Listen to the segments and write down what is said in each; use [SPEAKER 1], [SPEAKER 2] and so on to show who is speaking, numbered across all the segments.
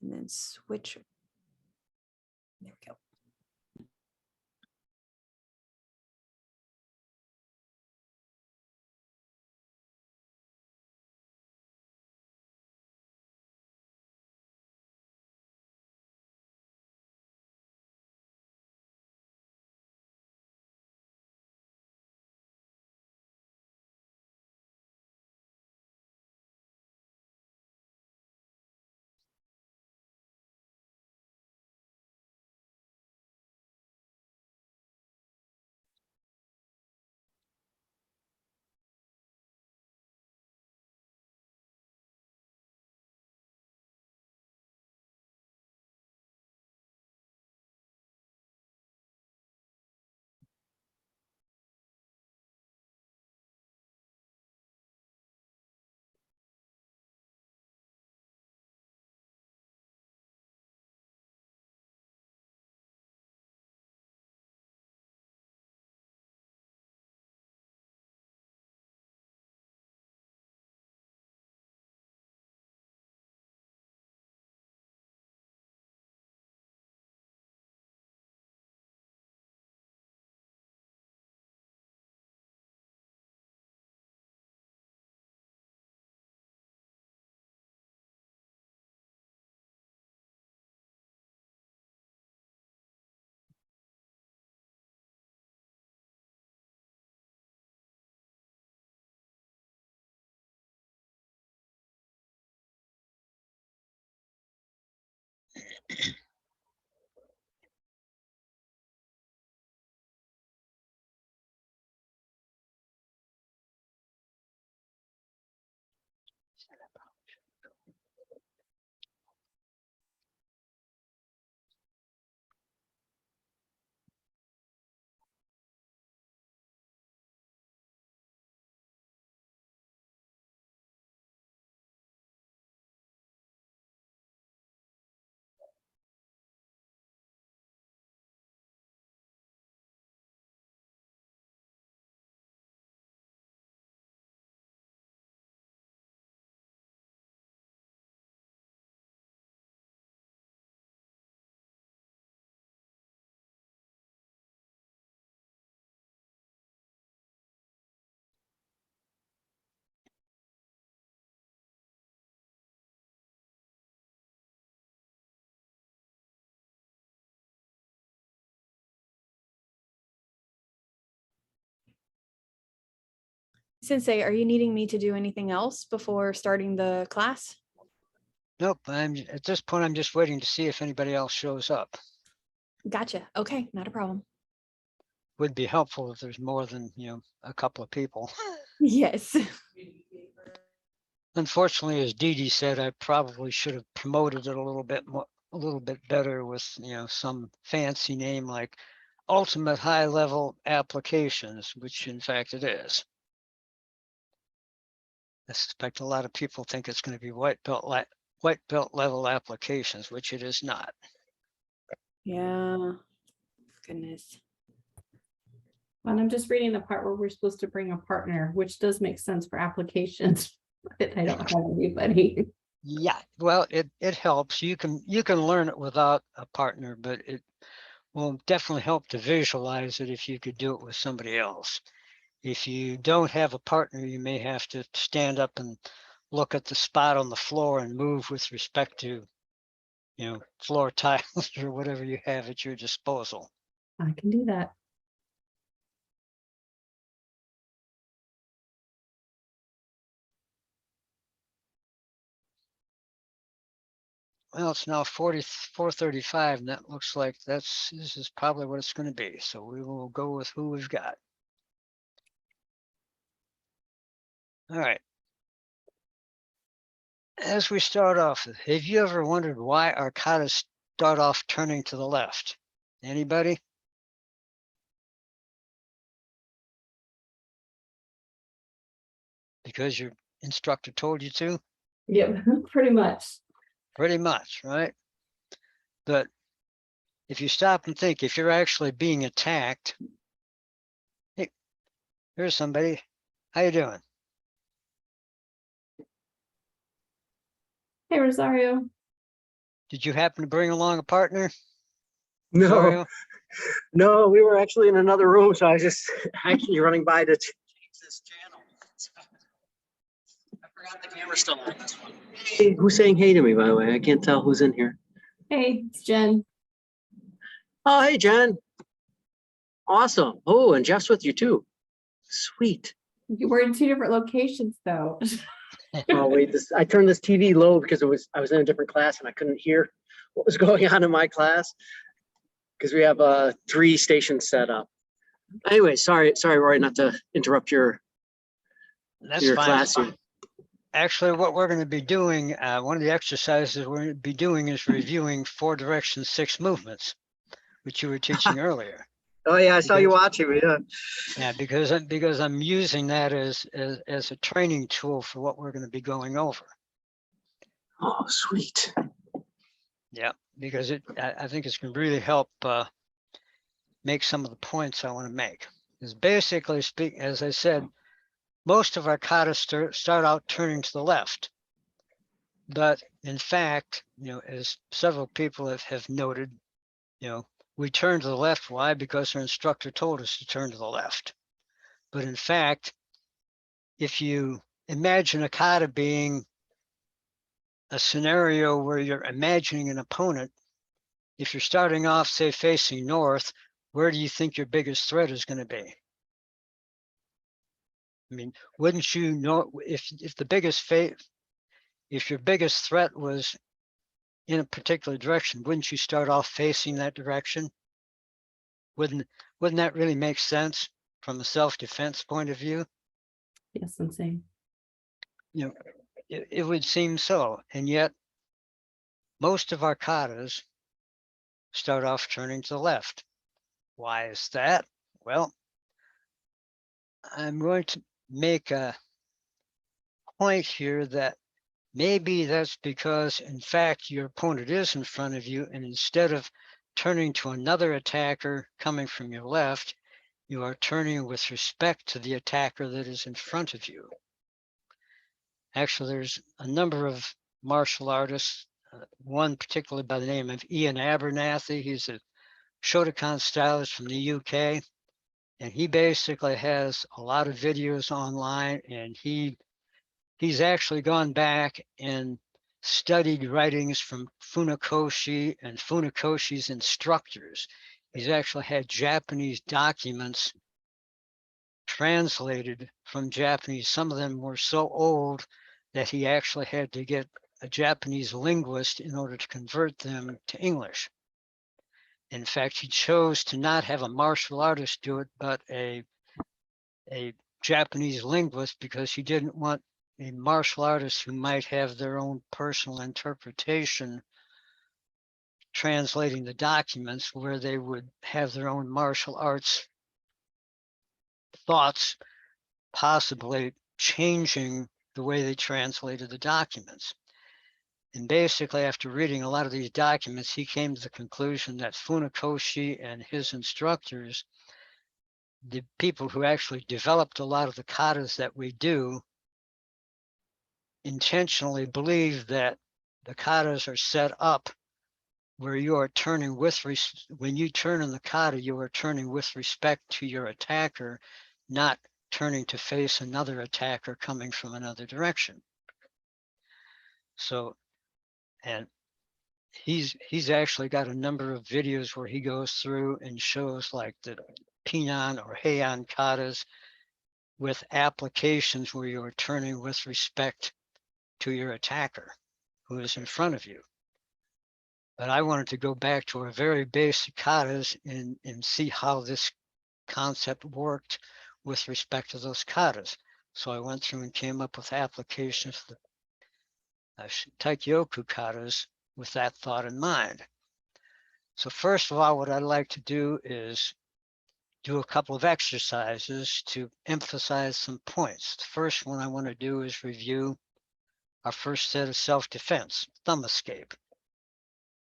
[SPEAKER 1] and then switch. There we go. Sensei, are you needing me to do anything else before starting the class?
[SPEAKER 2] Nope, at this point, I'm just waiting to see if anybody else shows up.
[SPEAKER 1] Gotcha. Okay, not a problem.
[SPEAKER 2] Would be helpful if there's more than, a couple of people.
[SPEAKER 1] Yes.
[SPEAKER 2] Unfortunately, as Dee Dee said, I probably should have promoted it a little bit more, a little bit better with, some fancy name like Ultimate High Level Applications, which in fact it is. I suspect a lot of people think it's going to be white belt level applications, which it is not.
[SPEAKER 1] Yeah. Goodness.
[SPEAKER 3] And I'm just reading the part where we're supposed to bring a partner, which does make sense for applications, but I don't have anybody.
[SPEAKER 2] Yeah, well, it helps. You can learn it without a partner, but it will definitely help to visualize it if you could do it with somebody else. If you don't have a partner, you may have to stand up and look at the spot on the floor and move with respect to, floor tiles or whatever you have at your disposal.
[SPEAKER 3] I can do that.
[SPEAKER 2] Well, it's now 4:35, and that looks like this is probably what it's going to be. So we will go with who we've got. All right. As we start off, have you ever wondered why arcadas start off turning to the left? Anybody? Because your instructor told you to?
[SPEAKER 3] Yep, pretty much.
[SPEAKER 2] Pretty much, right? But if you stop and think, if you're actually being attacked, hey, here's somebody. How you doing?
[SPEAKER 3] Hey, Rosario.
[SPEAKER 2] Did you happen to bring along a partner?
[SPEAKER 4] No,
[SPEAKER 2] Mario?
[SPEAKER 4] no, we were actually in another room, so I was just actually running by to change this channel. I forgot the camera's still on this one. Hey, who's saying hey to me, by the way? I can't tell who's in here.
[SPEAKER 3] Hey, it's Jen.
[SPEAKER 4] Oh, hey, Jen. Awesome. Oh, and Jeff's with you too. Sweet.
[SPEAKER 3] We're in two different locations though.
[SPEAKER 4] Oh, wait, I turned this TV low because I was in a different class and I couldn't hear what was going on in my class because we have 3 stations set up. Anyway, sorry, Roy, not to interrupt your
[SPEAKER 2] That's fine.
[SPEAKER 4] class here.
[SPEAKER 2] Actually, what we're going to be doing, one of the exercises we're going to be doing is reviewing 4 direction 6 movements, which you were teaching earlier.
[SPEAKER 4] Oh yeah, I saw you watching. Yeah.
[SPEAKER 2] Yeah, because I'm using that as a training tool for what we're going to be going over.
[SPEAKER 4] Oh, sweet.
[SPEAKER 2] Yeah, because I think it's going to really help make some of the points I want to make. Is basically as I said, most of our katas start out turning to the left. But in fact, as several people have noted, we turn to the left. Why? Because our instructor told us to turn to the left. But in fact, if you imagine a kata being a scenario where you're imagining an opponent, if you're starting off, say, facing north, where do you think your biggest threat is going to be? I mean, wouldn't you know if your biggest threat was in a particular direction, wouldn't you start off facing that direction? Wouldn't that really make sense from a self-defense point of view?
[SPEAKER 3] Yes, I'm saying.
[SPEAKER 2] It would seem so, and yet most of our katas start off turning to the left. Why is that? Well, I'm going to make a point here that maybe that's because, in fact, your opponent is in front of you, and instead of turning to another attacker coming from your left, you are turning with respect to the attacker that is in front of you. Actually, there's a number of martial artists, one particularly by the name of Ian Abernathy. He's a Shotokan stylist from the UK, and he basically has a lot of videos online, and he's actually gone back and studied writings from Funakoshi and Funakoshi's instructors. He's actually had Japanese documents translated from Japanese. Some of them were so old that he actually had to get a Japanese linguist in order to convert them to English. In fact, he chose to not have a martial artist do it, but a Japanese linguist, because he didn't want a martial artist who might have their own personal interpretation translating the documents, where they would have their own martial arts thoughts, possibly changing the way they translated the documents. And basically, after reading a lot of these documents, he came to the conclusion that Funakoshi and his instructors, the people who actually developed a lot of the katas that we do, intentionally believe that the katas are set up where you are turning when you turn in the kata, you are turning with respect to your attacker, not turning to face another attacker coming from another direction. So, and he's actually got a number of videos where he goes through and shows like the Pinan or Heian katas with applications where you are turning with respect to your attacker who is in front of you. But I wanted to go back to our very basic katas and see how this concept worked with respect to those katas. So I went through and came up with applications for the Taikyoku katas with that thought in mind. So first of all, what I'd like to do is do a couple of exercises to emphasize some points. The first one I want to do is review our first set of self-defense, thumb escape.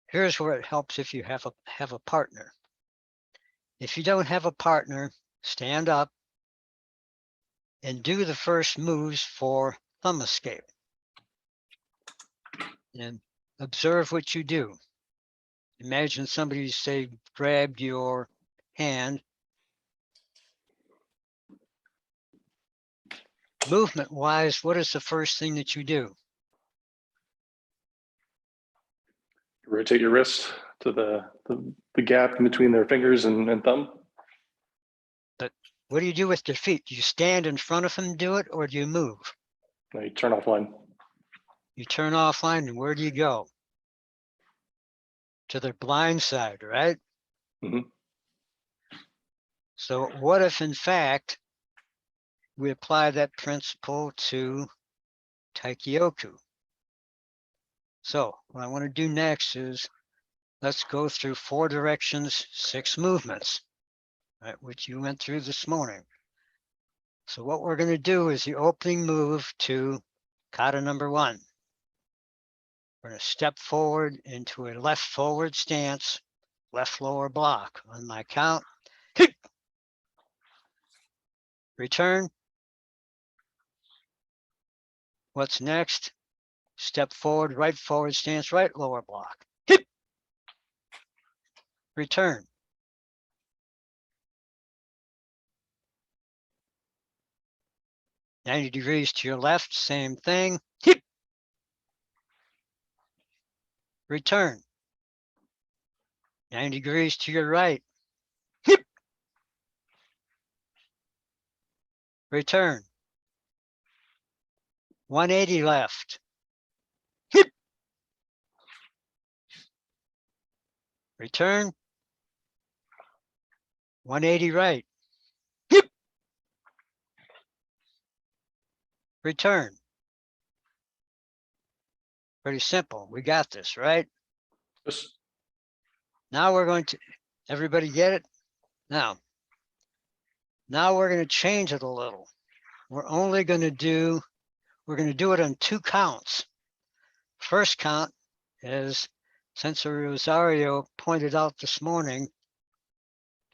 [SPEAKER 2] Here's where it helps if you have a partner. If you don't have a partner, stand up and do the first moves for thumb escape. And observe what you do. Imagine somebody, say, grabbed your hand. Movement wise, what is the first thing that you do?
[SPEAKER 5] Rotate your wrist to the gap in between their fingers and thumb.
[SPEAKER 2] But what do you do with your feet? Do you stand in front of them and do it, or do you move?
[SPEAKER 5] Now you turn offline.
[SPEAKER 2] You turn offline, and where do you go? To their blind side, right?
[SPEAKER 5] Mhm.
[SPEAKER 2] So what if, in fact, we apply that principle to Taikyoku? So what I want to do next is let's go through 4 directions, 6 movements, right, which you went through this morning. So what we're going to do is the opening move to kata number 1. We're going to step forward into a left forward stance, left lower block. On my count, return. What's next? Step forward, right forward stance, right lower block. Return. $90 degrees to your left, same thing. Return. 90 degrees to your right. Return. 180 left. Return. 180 right. Return. Pretty simple. We got this, right?
[SPEAKER 5] Just
[SPEAKER 2] Now we're going to, everybody get it? Now we're going to change it a little. We're going to do it on 2 counts. First count is, Sensor Rosario pointed out this morning,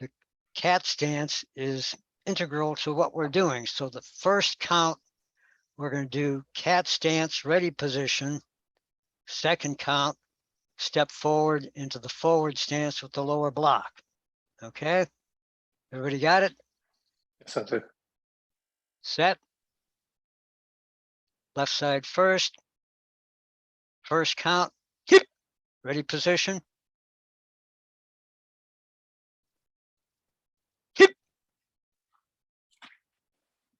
[SPEAKER 2] the cat stance is integral to what we're doing. So the first count, we're going to do cat stance, ready position. Second count, step forward into the forward stance with the lower block. Okay, everybody got it?
[SPEAKER 5] yes, that's it.
[SPEAKER 2] Set. Left side first. First count. Ready position.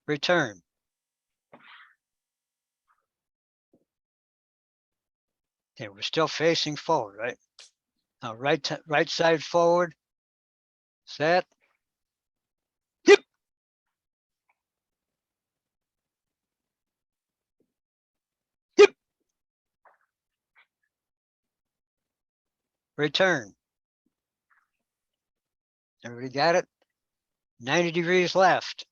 [SPEAKER 2] Return. Okay, we're still facing forward, right? Now right side forward. Set. Return. Everybody got it? 90 degrees left.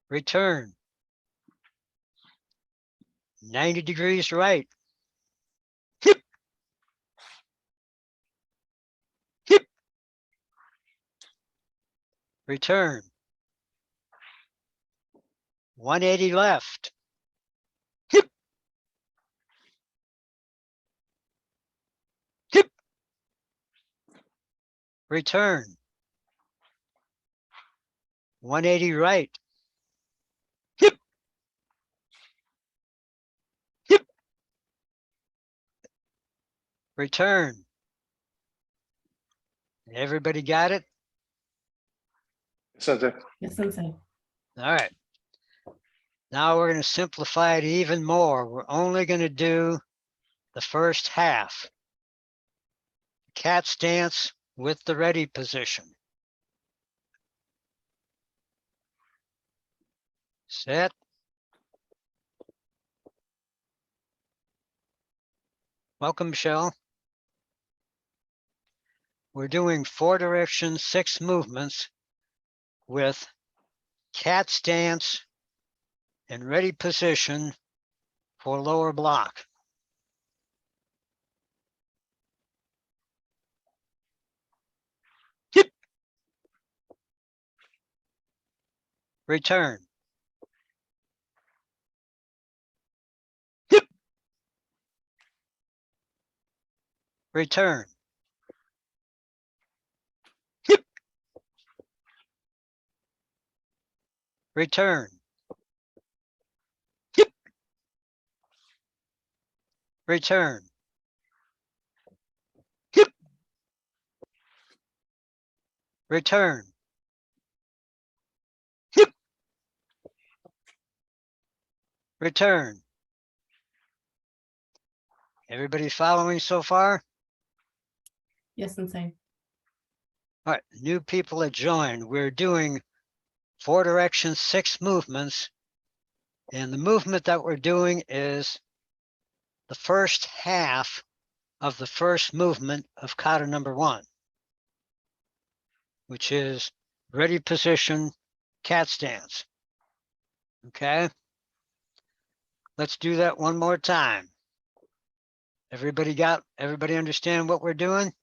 [SPEAKER 2] Return. 90 degrees right. Return. 180 left. Return. 180 right. Return. Everybody got it?
[SPEAKER 5] Yes, that's it.
[SPEAKER 3] Yes, Sensei.
[SPEAKER 2] All right. Now we're going to simplify it even more. We're only going to do the first half. Cat stance with the ready position. Set. Welcome, Michelle. We're doing 4 directions, 6 movements with cat stance and ready position for lower block. return, return, return, return, return, return. Everybody following so far?
[SPEAKER 3] Yes, Sensei.
[SPEAKER 2] All right, new people that joined, we're doing 4 directions, 6 movements. And the movement that we're doing is the first half of the first movement of kata number 1, which is ready position, cat stance. Okay. Let's do that one more time. Everybody understand what we're doing?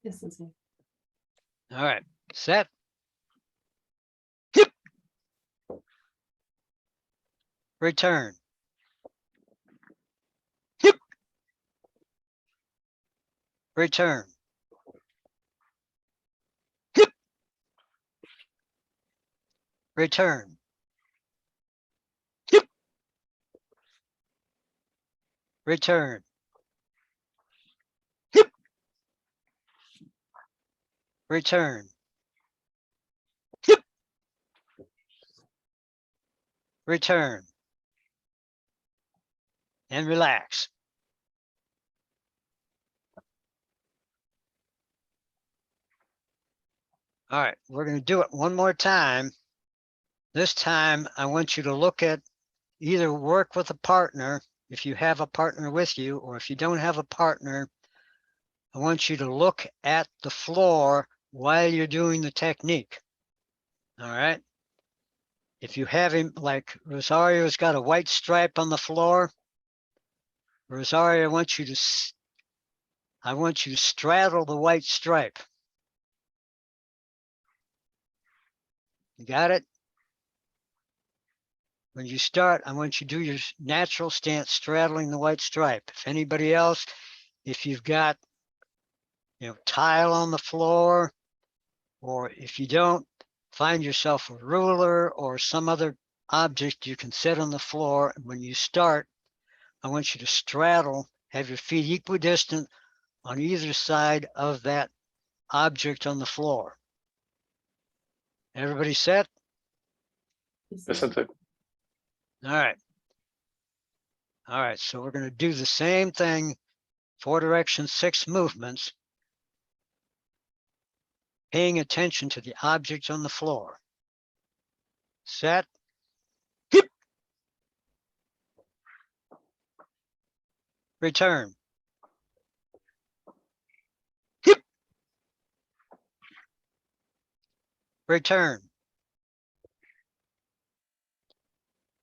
[SPEAKER 3] Yes, Sensei.
[SPEAKER 2] All right, set. Return. Return. Return. Return. Return. Return. And relax. All right, we're going to do it one more time. This time, I want you to look at, either work with a partner, if you have a partner with you, or if you don't have a partner, I want you to look at the floor while you're doing the technique. All right. If you have him, like Rosario's got a white stripe on the floor, Rosario, I want you to straddle the white stripe. You got it? When you start, I want you to do your natural stance, straddling the white stripe. If anybody else, if you've got, tile on the floor, or if you don't, find yourself a ruler or some other object you can set on the floor. When you start, I want you to straddle, have your feet equidistant on either side of that object on the floor. Everybody set?
[SPEAKER 5] Yes, Sensei.
[SPEAKER 2] All right. All right, so we're going to do the same thing, 4 directions, 6 movements, paying attention to the object on the floor. Set. Return. Return.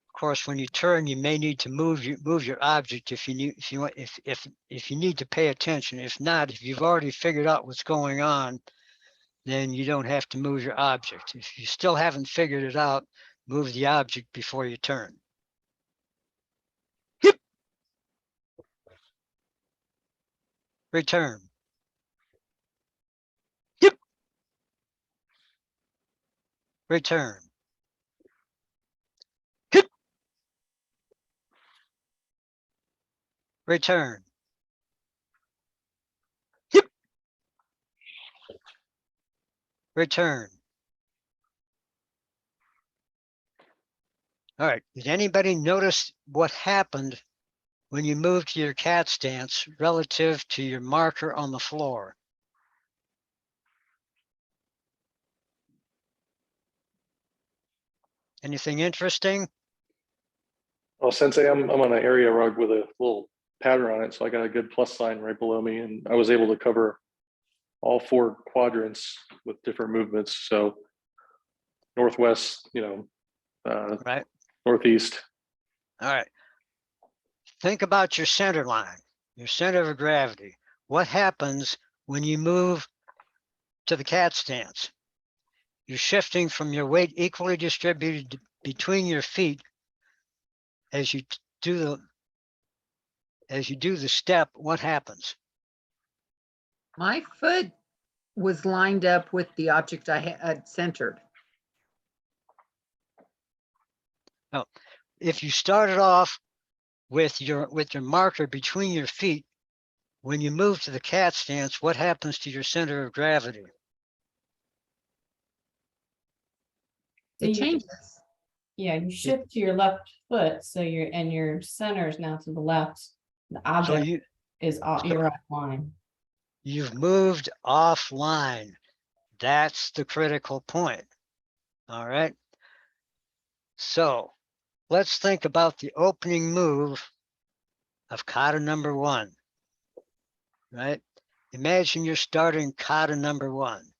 [SPEAKER 2] Of course, when you turn, you may need to move your object if you need to pay attention. If not, if you've already figured out what's going on, then you don't have to move your object. If you still haven't figured it out, move the object before you turn. Return. Return. Return. Return. All right, did anybody notice what happened when you moved to your cat stance relative to your marker on the floor? Anything interesting?
[SPEAKER 5] Well, Sensei, I'm on an area rug with a little pattern on it, so I got a good plus sign right below me, and I was able to cover all 4 quadrants with different movements. So northwest,
[SPEAKER 2] Right.
[SPEAKER 5] northeast.
[SPEAKER 2] All right. Think about your center line, your center of gravity. What happens when you move to the cat stance? You're shifting from your weight equally distributed between your feet as you do the step. What happens?
[SPEAKER 6] My foot was lined up with the object I had centered.
[SPEAKER 2] If you started off with your marker between your feet, when you move to the cat stance, what happens to your center of gravity?
[SPEAKER 3] So
[SPEAKER 6] It
[SPEAKER 3] you-
[SPEAKER 6] changes.
[SPEAKER 3] Yeah, you shift to your left foot, so your center is now to the left. The
[SPEAKER 2] So
[SPEAKER 3] object is off, you're offline.
[SPEAKER 2] you've moved offline. That's the critical point. All right. So let's think about the opening move of kata number 1. Right? Imagine you're starting kata number 1.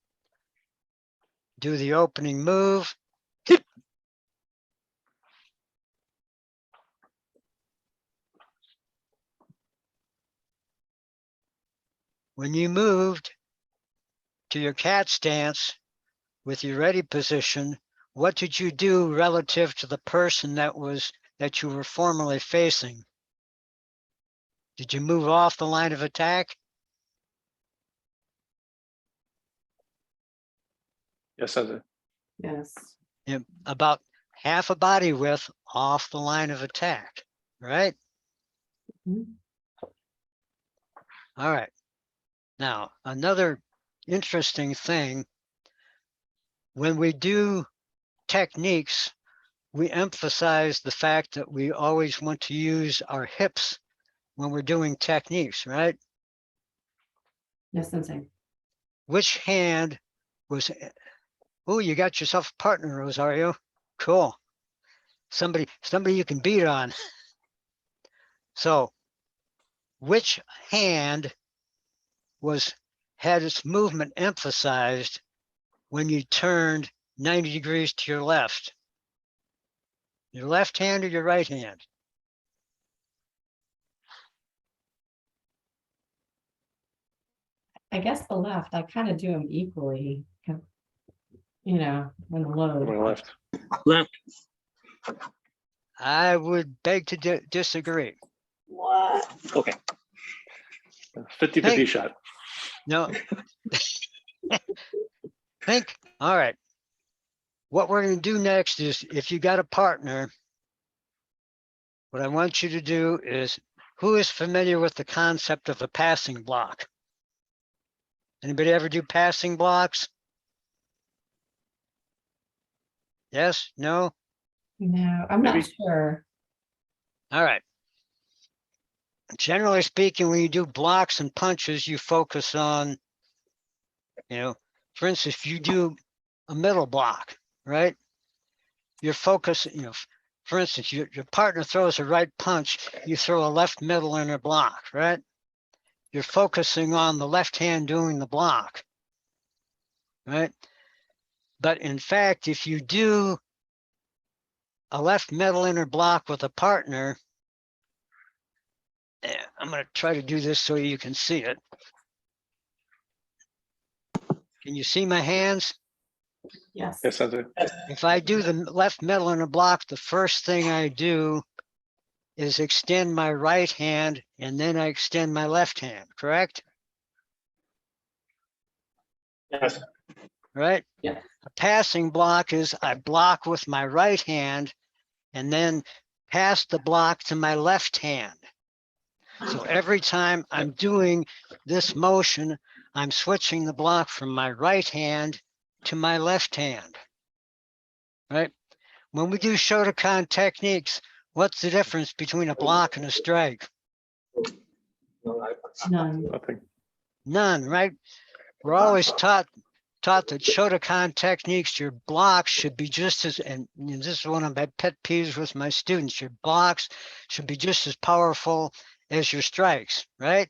[SPEAKER 2] Do the opening move. When you moved to your cat stance with your ready position, what did you do relative to the person that you were formerly facing? Did you move off the line of attack?
[SPEAKER 5] Yes, Sensei.
[SPEAKER 3] Yes.
[SPEAKER 2] About half a body width off the line of attack, right?
[SPEAKER 3] Mhm.
[SPEAKER 2] All right. Now, another interesting thing, when we do techniques, we emphasize the fact that we always want to use our hips when we're doing techniques, right?
[SPEAKER 3] Yes, Sensei.
[SPEAKER 2] Which hand was, oh, you got yourself a partner, Rosario. Cool. Somebody you can beat on. So, which hand had its movement emphasized when you turned 90 degrees to your left? Your left hand or your right hand?
[SPEAKER 3] I guess the left, I kind of do them equally. You know, when the
[SPEAKER 5] On my
[SPEAKER 3] load.
[SPEAKER 5] left.
[SPEAKER 4] Left.
[SPEAKER 2] I would beg to disagree.
[SPEAKER 4] What? Okay.
[SPEAKER 5] 50-50
[SPEAKER 2] Hey.
[SPEAKER 5] shot.
[SPEAKER 2] No. All right. What we're going to do next is, if you got a partner, what I want you to do is, who is familiar with the concept of a passing block? Anybody ever do passing blocks? Yes? No?
[SPEAKER 3] No, I'm not
[SPEAKER 5] Maybe.
[SPEAKER 3] sure.
[SPEAKER 2] All right. Generally speaking, when you do blocks and punches, you focus on, for instance, if you do a middle block, right? You're focused, for instance, your partner throws a right punch, you throw a left middle inner block, right? You're focusing on the left hand doing the block, right? But in fact, if you do a left middle inner block with a partner, I'm going to try to do this so you can see it. Can you see my hands?
[SPEAKER 3] Yes.
[SPEAKER 5] Yes, Sensei.
[SPEAKER 2] If I do the left middle inner block, the first thing I do is extend my right hand and then I extend my left hand, correct?
[SPEAKER 4] Yes.
[SPEAKER 2] Right?
[SPEAKER 3] Yeah.
[SPEAKER 2] A passing block is I block with my right hand and then pass the block to my left hand. So every time I'm doing this motion, I'm switching the block from my right hand to my left hand, right? When we do Shotokan techniques, what's the difference between a block and a strike?
[SPEAKER 3] None.
[SPEAKER 5] Nothing.
[SPEAKER 2] None, right? We're always taught that Shotokan techniques, your blocks should be just as, and this is one of my pet peeves with my students, your blocks should be just as powerful as your strikes, right?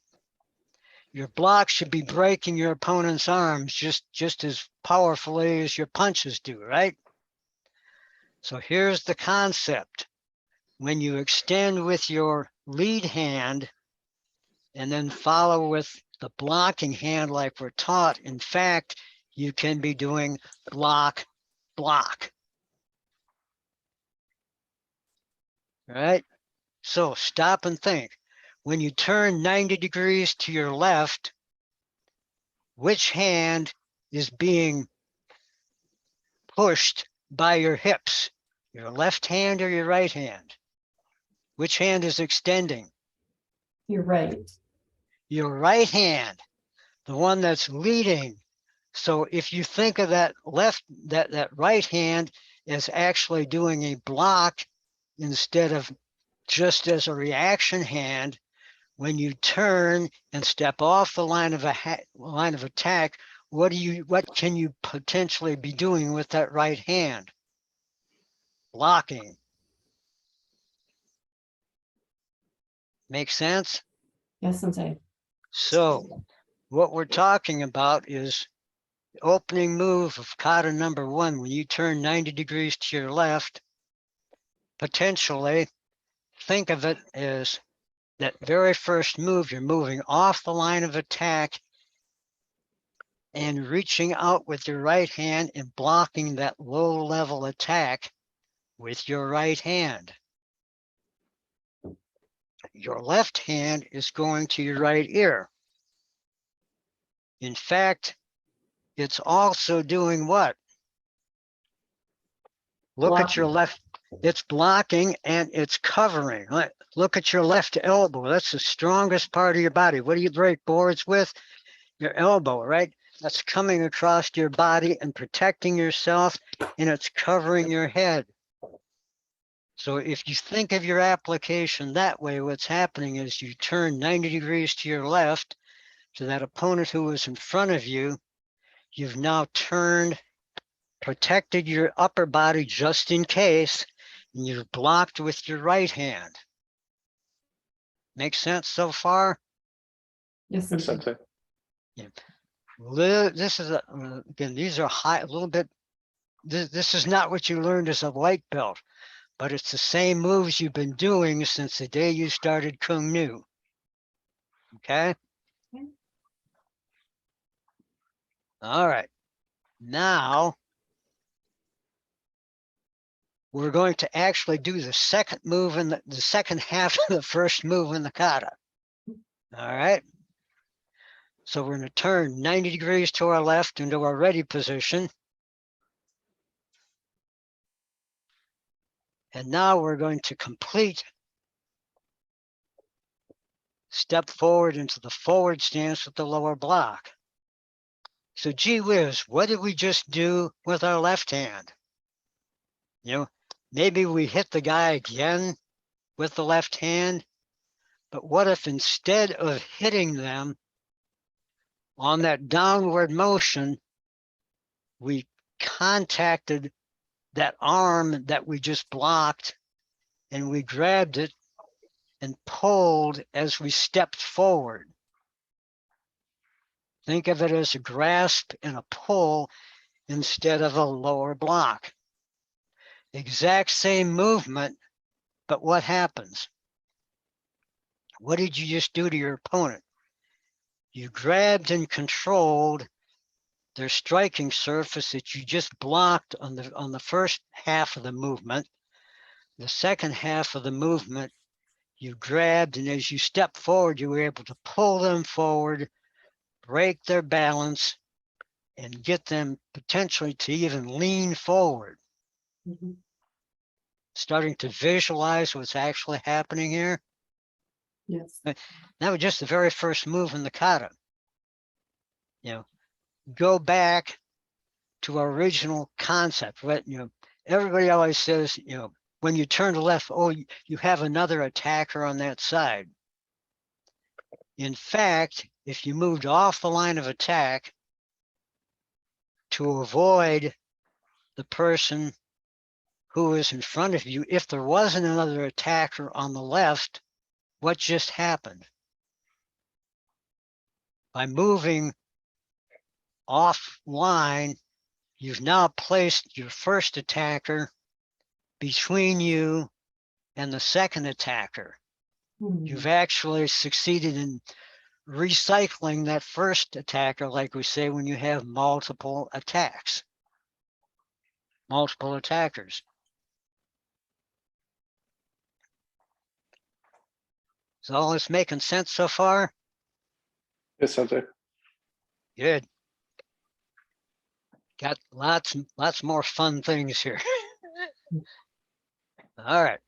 [SPEAKER 2] Your blocks should be breaking your opponent's arms just as powerfully as your punches do, right? So here's the concept. When you extend with your lead hand and then follow with the blocking hand like we're taught, in fact, you can be doing block, block. All right? So stop and think. When you turn 90 degrees to your left, which hand is being pushed by your hips? Your left hand or your right hand? Which hand is extending?
[SPEAKER 3] You're right.
[SPEAKER 2] Your right hand, the one that's leading. So if you think of that that right hand as actually doing a block instead of just as a reaction hand, when you turn and step off the line of attack, what can you potentially be doing with that right hand? Blocking. Make sense?
[SPEAKER 3] Yes, Sensei.
[SPEAKER 2] So what we're talking about is the opening move of kata number 1. When you turn 90 degrees to your left, potentially think of it as that very first move. You're moving off the line of attack and reaching out with your right hand and blocking that low level attack with your right hand. Your left hand is going to your right ear. In fact, it's also doing what? Look at your left, it's blocking and it's covering. Look at your left elbow. That's the strongest part of your body. What do you break boards with? Your elbow, right? That's coming across your body and protecting yourself, and it's covering your head. So if you think of your application that way, what's happening is you turn 90 degrees to your left to that opponent who was in front of you. You've now turned, protected your upper body just in case, and you've blocked with your right hand. Make sense so far?
[SPEAKER 3] Yes,
[SPEAKER 5] Yes,
[SPEAKER 3] Sensei.
[SPEAKER 5] Sensei.
[SPEAKER 2] This is again, these are high, a little bit. This is not what you learned as a white belt, but it's the same moves you've been doing since the day you started Kung Nu. Okay.
[SPEAKER 3] Okay.
[SPEAKER 2] All right. Now we're going to actually do the second move in the second half of the first move in the kata. All right. So we're going to turn 90 degrees to our left into our ready position. And now we're going to complete step forward into the forward stance with the lower block. So gee whiz, what did we just do with our left hand? You know, maybe we hit the guy again with the left hand, but what if instead of hitting them on that downward motion, we contacted that arm that we just blocked and we grabbed it and pulled as we stepped forward. Think of it as a grasp and a pull instead of a lower block. Exact same movement, but what happens? What did you just do to your opponent? You grabbed and controlled their striking surface that you just blocked on the first half of the movement. The second half of the movement, you grabbed, and as you step forward, you were able to pull them forward, break their balance, and get them potentially to even lean forward.
[SPEAKER 3] Mhm.
[SPEAKER 2] Starting to visualize what's actually happening here.
[SPEAKER 3] Yes.
[SPEAKER 2] That was just the very first move in the kata. You know, go back to our original concept, right? You know, everybody always says, you know, when you turn to left, oh, you have another attacker on that side. In fact, if you moved off the line of attack to avoid the person who is in front of you, if there wasn't another attacker on the left, what just happened? By moving offline, you've now placed your first attacker between you and the second attacker.
[SPEAKER 3] Mhm.
[SPEAKER 2] You've actually succeeded in recycling that first attacker, like we say, when you have multiple attacks, multiple attackers. Is all this making sense so far?
[SPEAKER 5] Yes, Sensei.
[SPEAKER 2] Good. Got lots more fun things here. All right.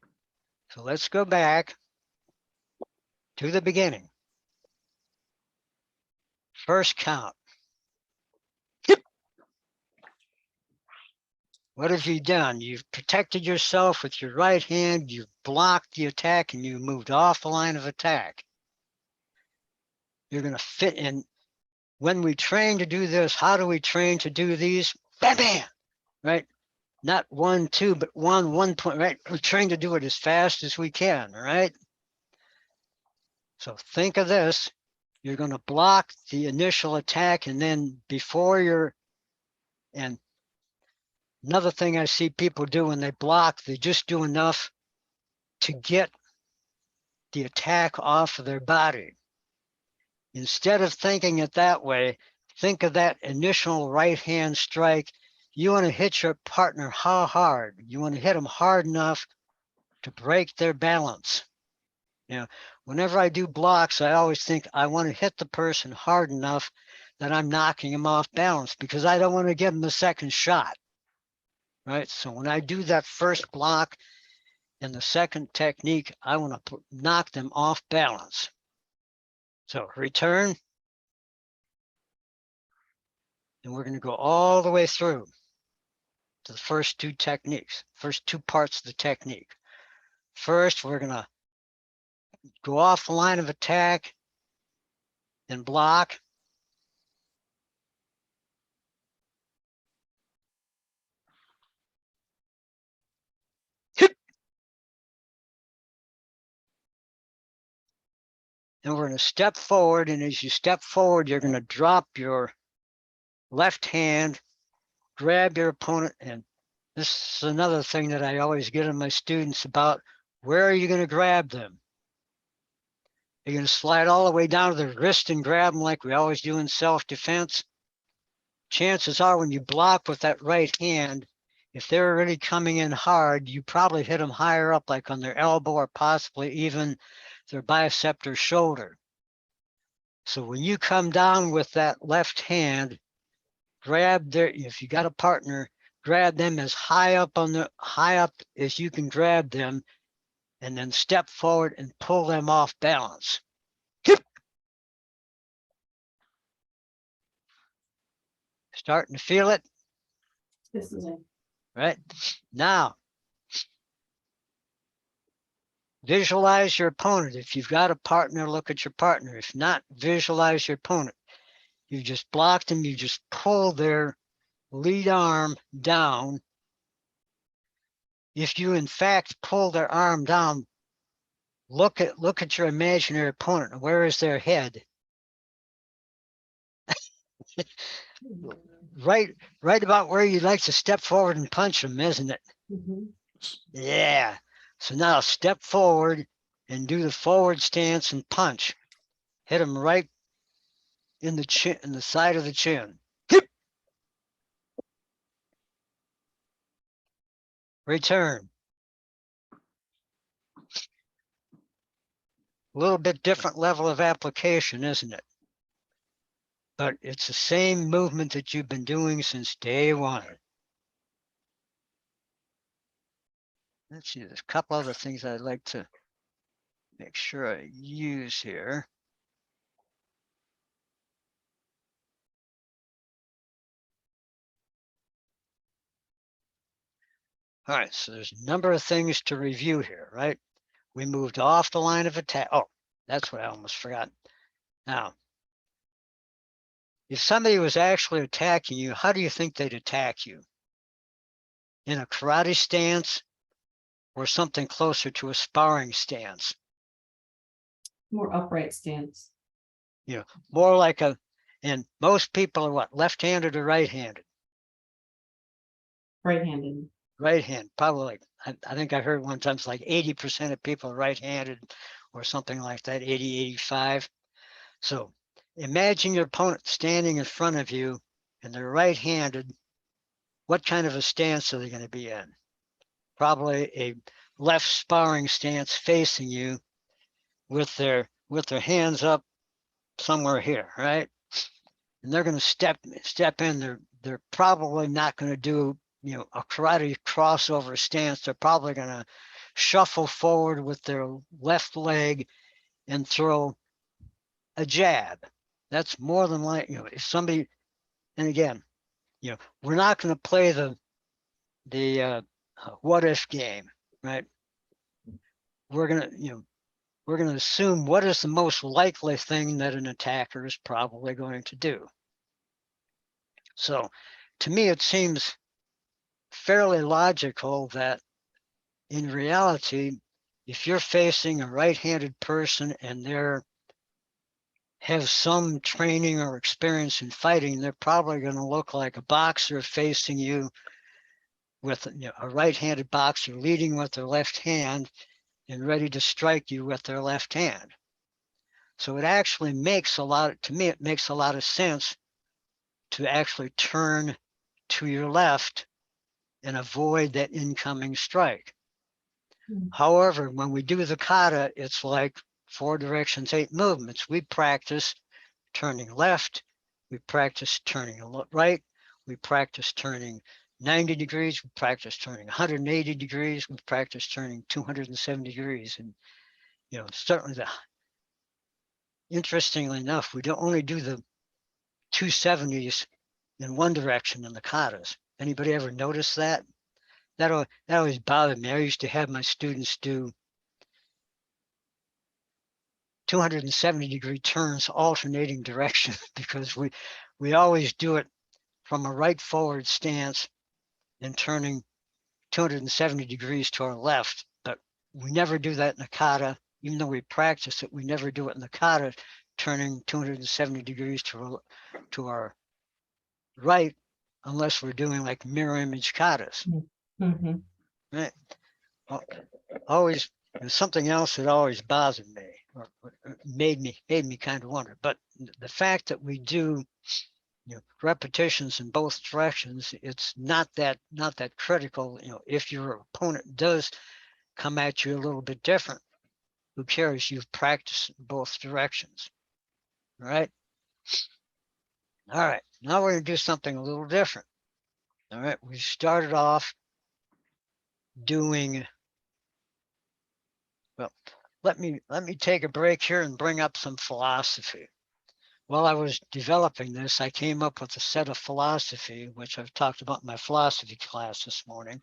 [SPEAKER 2] So let's go back to the beginning. First count. What have you done? You've protected yourself with your right hand, you've blocked the attack, and you moved off the line of attack. You're going to fit in. When we train to do this, how do we train to do these? Bam, bam, right? Not 1, 2, but 1 point, right? We're trying to do it as fast as we can, all right? So think of this. You're going to block the initial attack, and then before you're, and another thing I see people do when they block, they just do enough to get the attack off of their body. Instead of thinking it that way, think of that initial right hand strike. You want to hit your partner how hard? You want to hit them hard enough to break their balance. You know, whenever I do blocks, I always think I want to hit the person hard enough that I'm knocking them off balance, because I don't want to give them a second shot. Right? So when I do that first block and the second technique, I want to knock them off balance. So return. And we're going to go all the way through to the first two techniques, first two parts of the technique. First, we're going to go off the line of attack and block. And we're going to step forward. And as you step forward, you're going to drop your left hand, grab your opponent. And this is another thing that I always get on my students about: where are you going to grab them? You're going to slide all the way down to the wrist and grab them like we always do in self-defense. Chances are when you block with that right hand, if they're really coming in hard, you probably hit them higher up, like on their elbow or possibly even their bicep or shoulder. So when you come down with that left hand, grab their, if you got a partner, grab them as high up as you can grab them, and then step forward and pull them off balance. Starting to feel it?
[SPEAKER 3] This is it.
[SPEAKER 2] Right? Now, visualize your opponent. If you've got a partner, look at your partner. If not, visualize your opponent. You just blocked them. You just pull their lead arm down. If you, in fact, pull their arm down, look at your imaginary opponent. Where is their head? Right about where you'd like to step forward and punch them, isn't it?
[SPEAKER 3] Mhm.
[SPEAKER 2] Yeah. So now step forward and do the forward stance and punch. Hit them right in the chin, in the side of the chin. Return. A little bit different level of application, isn't it? But it's the same movement that you've been doing since day one. Let's see, there's a couple other things I'd like to make sure I use here. All right, so there's a number of things to review here, right? We moved off the line of attack. Oh, that's what I almost forgot. Now, if somebody was actually attacking you, how do you think they'd attack you? In a karate stance or something closer to a sparring stance?
[SPEAKER 3] More upright stance.
[SPEAKER 2] You know, more like a, and most people are what, left-handed or right-handed?
[SPEAKER 3] Right-handed.
[SPEAKER 2] Right hand, probably like, I think I heard one time it's like 80% of people are right-handed or something like that, 80, 85. So imagine your opponent standing in front of you and they're right-handed. What kind of a stance are they going to be in? Probably a left sparring stance facing you with their hands up somewhere here, right? And they're going to step in. They're probably not going to do, a karate crossover stance. They're probably going to shuffle forward with their left leg and throw a jab. That's more than like, if somebody, and again, we're not going to play the what if game, right? We're going to assume what is the most likely thing that an attacker is probably going to do. So to me, it seems fairly logical that in reality, if you're facing a right-handed person and they're have some training or experience in fighting, they're probably going to look like a boxer facing you with a right-handed boxer leading with their left hand and ready to strike you with their left hand. So it actually makes to me, it makes a lot of sense to actually turn to your left and avoid that incoming strike. However, when we do the kata, it's like 4 directions, 8 movements. We practice turning left, we practice turning right, we practice turning 90 degrees, we practice turning 180 degrees, we practice turning 270 degrees. And, certainly interestingly enough, we don't only do the 270s in one direction in the katas. Anybody ever notice that? That always bothered me. I used to have my students do 270-degree turns alternating direction because we always do it from a right forward stance and turning 270 degrees to our left, but we never do that in the kata. Even though we practice it, we never do it in the kata, turning 270 degrees to our right, unless we're doing like mirror image katas.
[SPEAKER 3] Mhm.
[SPEAKER 2] Right? Always something else that always bothered me or made me kind of wonder. But the fact that we do repetitions in both directions, it's not that critical. If your opponent does come at you a little bit different, who cares? You've practiced in both directions. All right. All right. Now we're going to do something a little different. All right. We started off doing, well, let me take a break here and bring up some philosophy. While I was developing this, I came up with a set of philosophy, which I've talked about in my philosophy class this morning.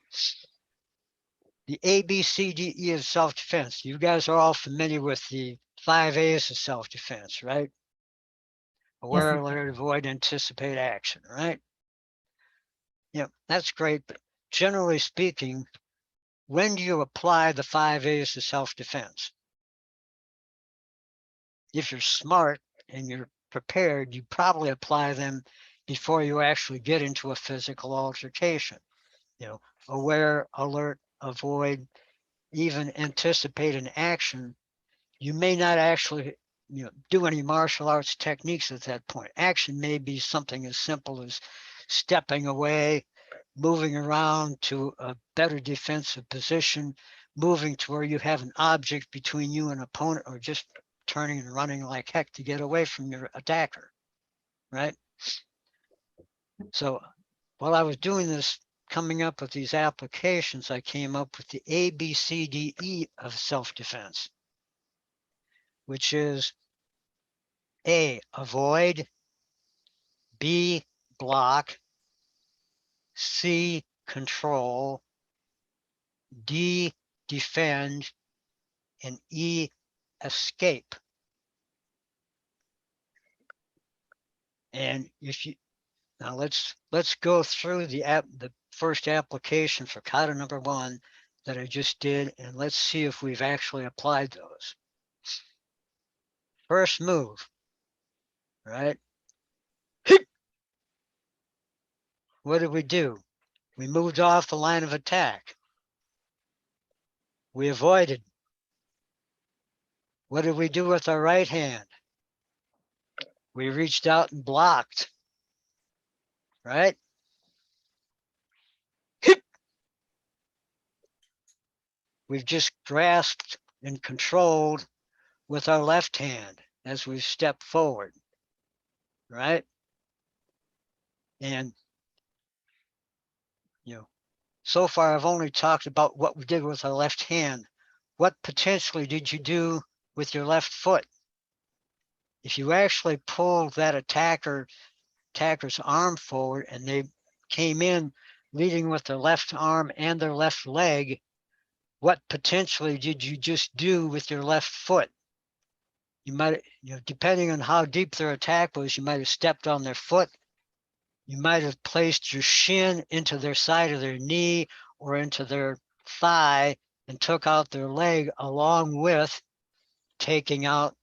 [SPEAKER 2] The ABCDE of self-defense. You guys are all familiar with the 5 A's of self-defense, right? Aware, alert, avoid, anticipate, action, right? That's great, but generally speaking, when do you apply the 5 A's of self-defense? If you're smart and you're prepared, you probably apply them before you actually get into a physical altercation. Aware, alert, avoid, even anticipate an action. You may not actually do any martial arts techniques at that point. Action may be something as simple as stepping away, moving around to a better defensive position, moving to where you have an object between you and opponent, or just turning and running like heck to get away from your attacker, right? So while I was doing this, coming up with these applications, I came up with the ABCDE of self-defense, which is A, avoid, B, block, C, control, D, defend, and E, escape. And now let's go through the first application for kata number 1 that I just did, and let's see if we've actually applied those. First move, right? What did we do? We moved off the line of attack. We avoided. What did we do with our right hand? We reached out and blocked, right? Hip. We've just grasped and controlled with our left hand as we step forward, right? And, you know, so far I've only talked about what we did with our left hand. What potentially did you do with your left foot? If you actually pulled that attacker's arm forward and they came in leading with their left arm and their left leg, what potentially did you just do with your left foot? You might, depending on how deep their attack was, you might have stepped on their foot. You might have placed your shin into their side of their knee or into their thigh and took out their leg along with taking out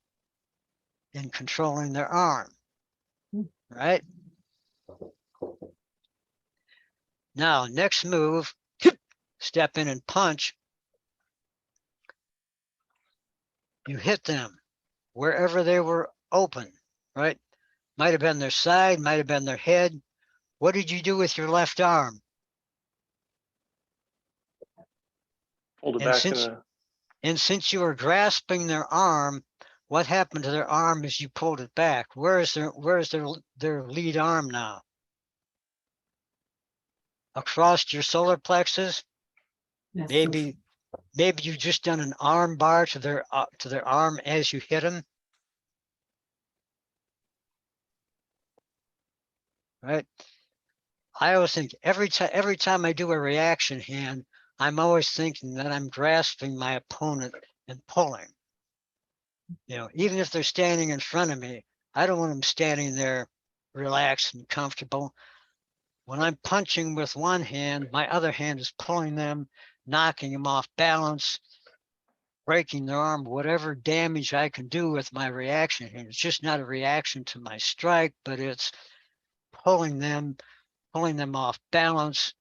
[SPEAKER 2] and controlling their arm, right? Now, next move, step in and punch. You hit them wherever they were open, right? Might have been their side, might have been their head. What did you do with your left arm?
[SPEAKER 5] Hold it
[SPEAKER 2] And
[SPEAKER 5] back
[SPEAKER 2] since since you were grasping their arm, what happened to their arm as you pulled it back? Where's their lead arm now? Across your solar plexus?
[SPEAKER 3] Yes.
[SPEAKER 2] Maybe you've just done an arm bar to their arm as you hit them, right? I always think every time I do a reaction hand, I'm always thinking that I'm grasping my opponent and pulling. Even if they're standing in front of me, I don't want them standing there relaxed and comfortable. When I'm punching with one hand, my other hand is pulling them, knocking them off balance, breaking their arm, whatever damage I can do with my reaction hand. It's just not a reaction to my strike, but it's pulling them off balance.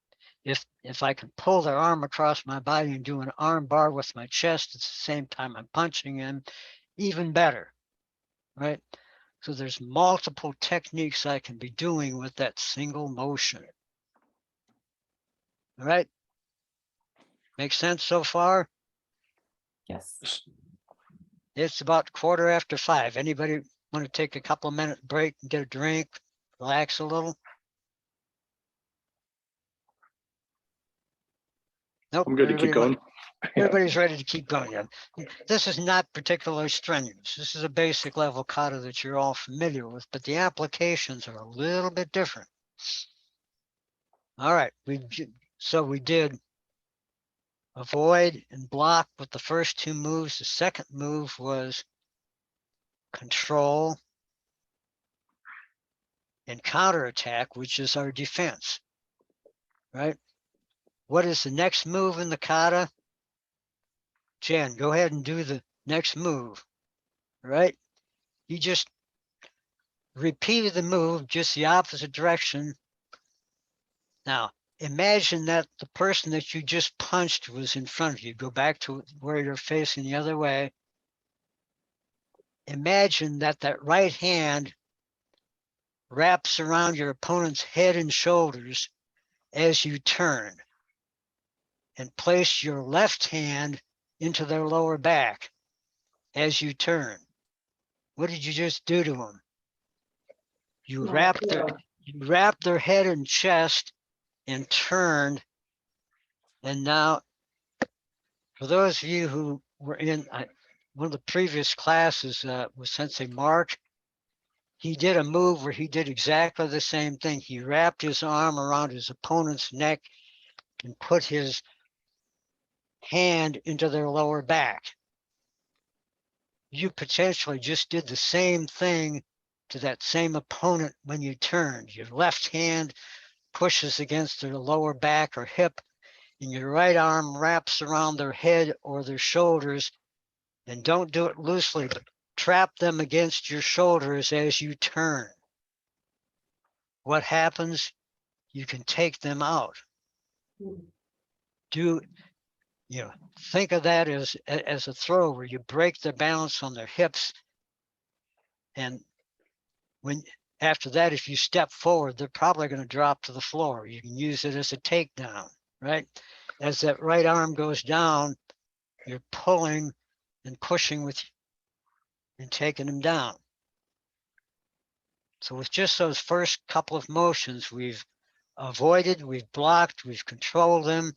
[SPEAKER 2] If I can pull their arm across my body and do an arm bar with my chest at the same time I'm punching them, even better, right? So there's multiple techniques I can be doing with that single motion. All right? Make sense so far?
[SPEAKER 3] Yes.
[SPEAKER 2] It's about 5:15. Anybody want to take a couple of minute break and get a drink, relax a little? Nope.
[SPEAKER 5] I'm good to keep going.
[SPEAKER 2] Everybody's ready to keep going. Yeah. This is not particularly strenuous. This is a basic level kata that you're all familiar with, but the applications are a little bit different. All right. So we did avoid and block with the first two moves. The second move was control and counterattack, which is our defense, right? What is the next move in the kata? Jen, go ahead and do the next move, right? You just repeated the move, just the opposite direction. Now, imagine that the person that you just punched was in front of you. Go back to where you're facing the other way. Imagine that right hand wraps around your opponent's head and shoulders as you turn, and place your left hand into their lower back as you turn. What did you just do to them? You wrapped their head and chest and turned. And now, for those of you who were in one of the previous classes with Sensei Mark, he did a move where he did exactly the same thing. He wrapped his arm around his opponent's neck and put his hand into their lower back. You potentially just did the same thing to that same opponent when you turned. Your left hand pushes against their lower back or hip, and your right arm wraps around their head or their shoulders. And don't do it loosely, but trap them against your shoulders as you turn. What happens? You can take them out. Think of that as a throw where you break their balance on their hips, and when after that, if you step forward, they're probably going to drop to the floor. You can use it as a takedown, right? As that right arm goes down, you're pulling and pushing with and taking them down. So with just those first couple of motions, we've avoided, we've blocked, we've controlled them,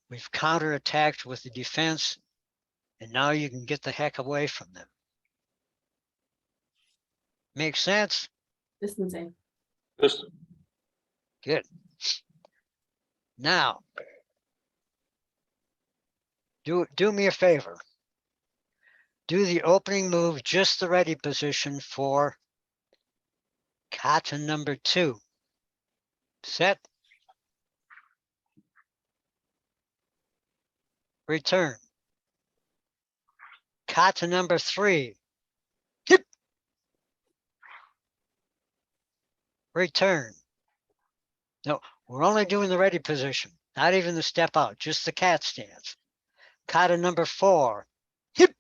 [SPEAKER 2] we've counterattacked with the defense, and now you can get the heck away from them. Make sense?
[SPEAKER 3] Distancing.
[SPEAKER 5] Just
[SPEAKER 2] Good. Now, do me a favor. Do the opening move, just the ready position for kata number 2. Set. Return. Kata number 3. Hip. Return. No, we're only doing the ready position, not even the step out, just the cat stance. Kata number 4. Hip.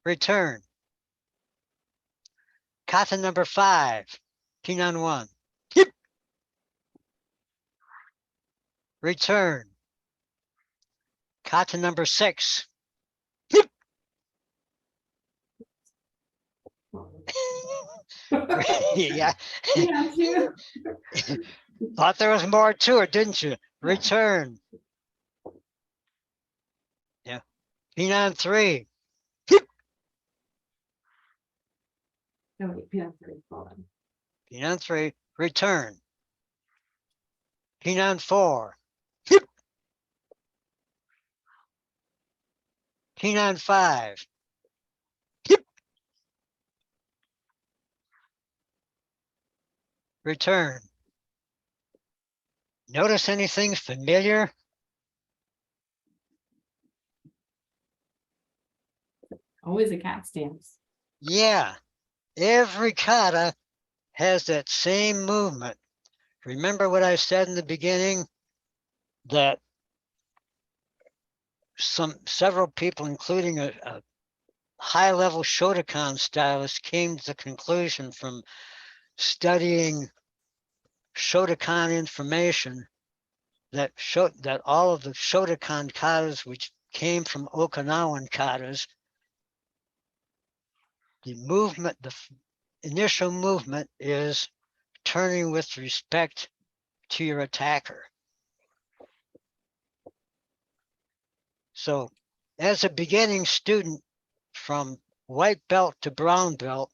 [SPEAKER 2] Return. Kata number 5. Pinan 1. Hip. Return. Kata number 6. Hip. Yeah.
[SPEAKER 3] Yeah, too.
[SPEAKER 2] Thought there was more to it, didn't you? Return. Yeah. Pinan 3. Hip.
[SPEAKER 3] No, wait, Pinan 3, hold on.
[SPEAKER 2] Pinan 3. Return. Pinan 4. Hip. Pinan 5. Hip. Return. Notice anything familiar?
[SPEAKER 3] Always a cat stance.
[SPEAKER 2] Yeah. Every kata has that same movement. Remember what I said in the beginning? That several people, including a high-level Shotokan stylist, came to the conclusion from studying Shotokan information that all of the Shotokan katas, which came from Okinawan katas, the movement, the initial movement is turning with respect to your attacker. So as a beginning student from white belt to brown belt,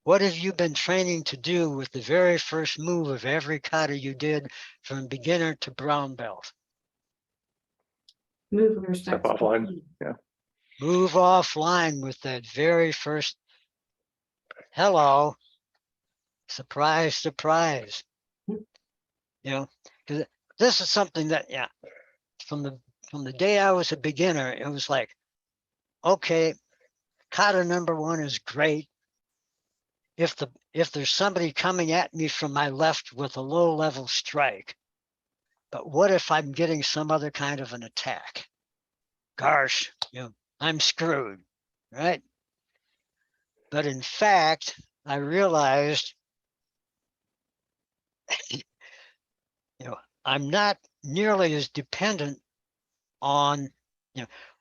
[SPEAKER 2] what have you been training to do with the very first move of every kata you did from beginner to brown belt?
[SPEAKER 3] Move with
[SPEAKER 5] step
[SPEAKER 3] respect. to
[SPEAKER 5] offline.
[SPEAKER 3] the-
[SPEAKER 5] Yeah.
[SPEAKER 2] Move offline with that very first hello. Surprise, surprise. You know, because this is something that, yeah, from the day I was a beginner, it was like, okay, kata number 1 is great. If there's somebody coming at me from my left with a low level strike, but what if I'm getting some other kind of an attack? Gosh, I'm screwed, right? But in fact, I realized, I'm not nearly as dependent on,